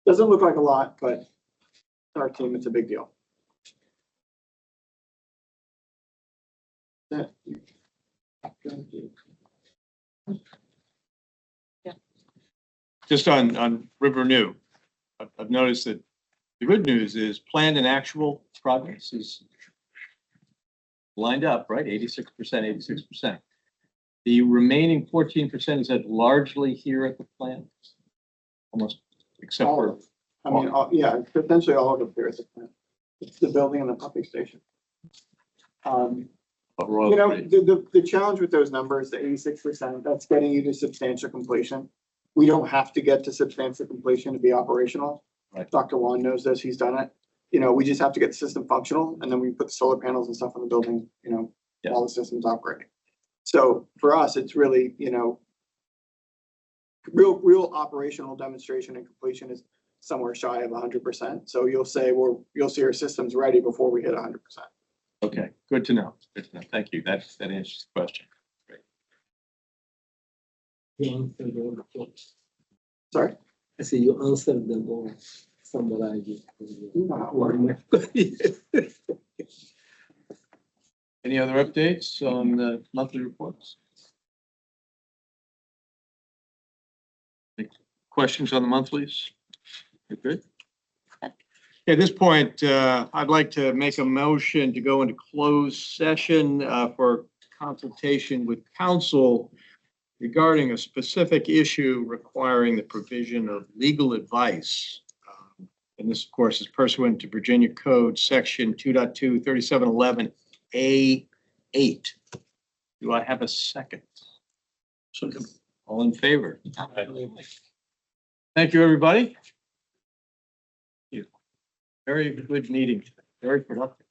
doesn't look like a lot, but our team, it's a big deal. Yeah. Just on River New, I've noticed that the good news is planned and actual progress is lined up, right? 86%, 86%. The remaining 14%, is that largely here at the plant? Almost, except All for, of it. Yeah, potentially all of it here at the plant. It's the building and the pumping station. The challenge with those numbers, the 86%, that's getting you to substantial completion. We don't have to get to substantial completion to be operational. Right. Dr. Juan knows this, he's done it. We just have to get the system functional, and then we put the solar panels and stuff on the building, while the system's operating. So for us, it's really, real operational demonstration and completion is somewhere shy of 100%. So you'll see our systems ready before we hit 100%. okay, good to know. Good to know. Thank you. That answers the question. Great. You answered all the questions. Sorry? I say you answered them all. Summarize it. Any other updates on the monthly reports? Any questions on the monthlies? You're good. At this point, I'd like to make a motion to go into closed session for consultation with counsel regarding a specific issue requiring the provision of legal advice. And this, of course, is pursuant to Virginia Code Section 2.2 3711A8. Do I have a second? Second. All in favor? Thank you, everybody. Very good meeting. Very productive.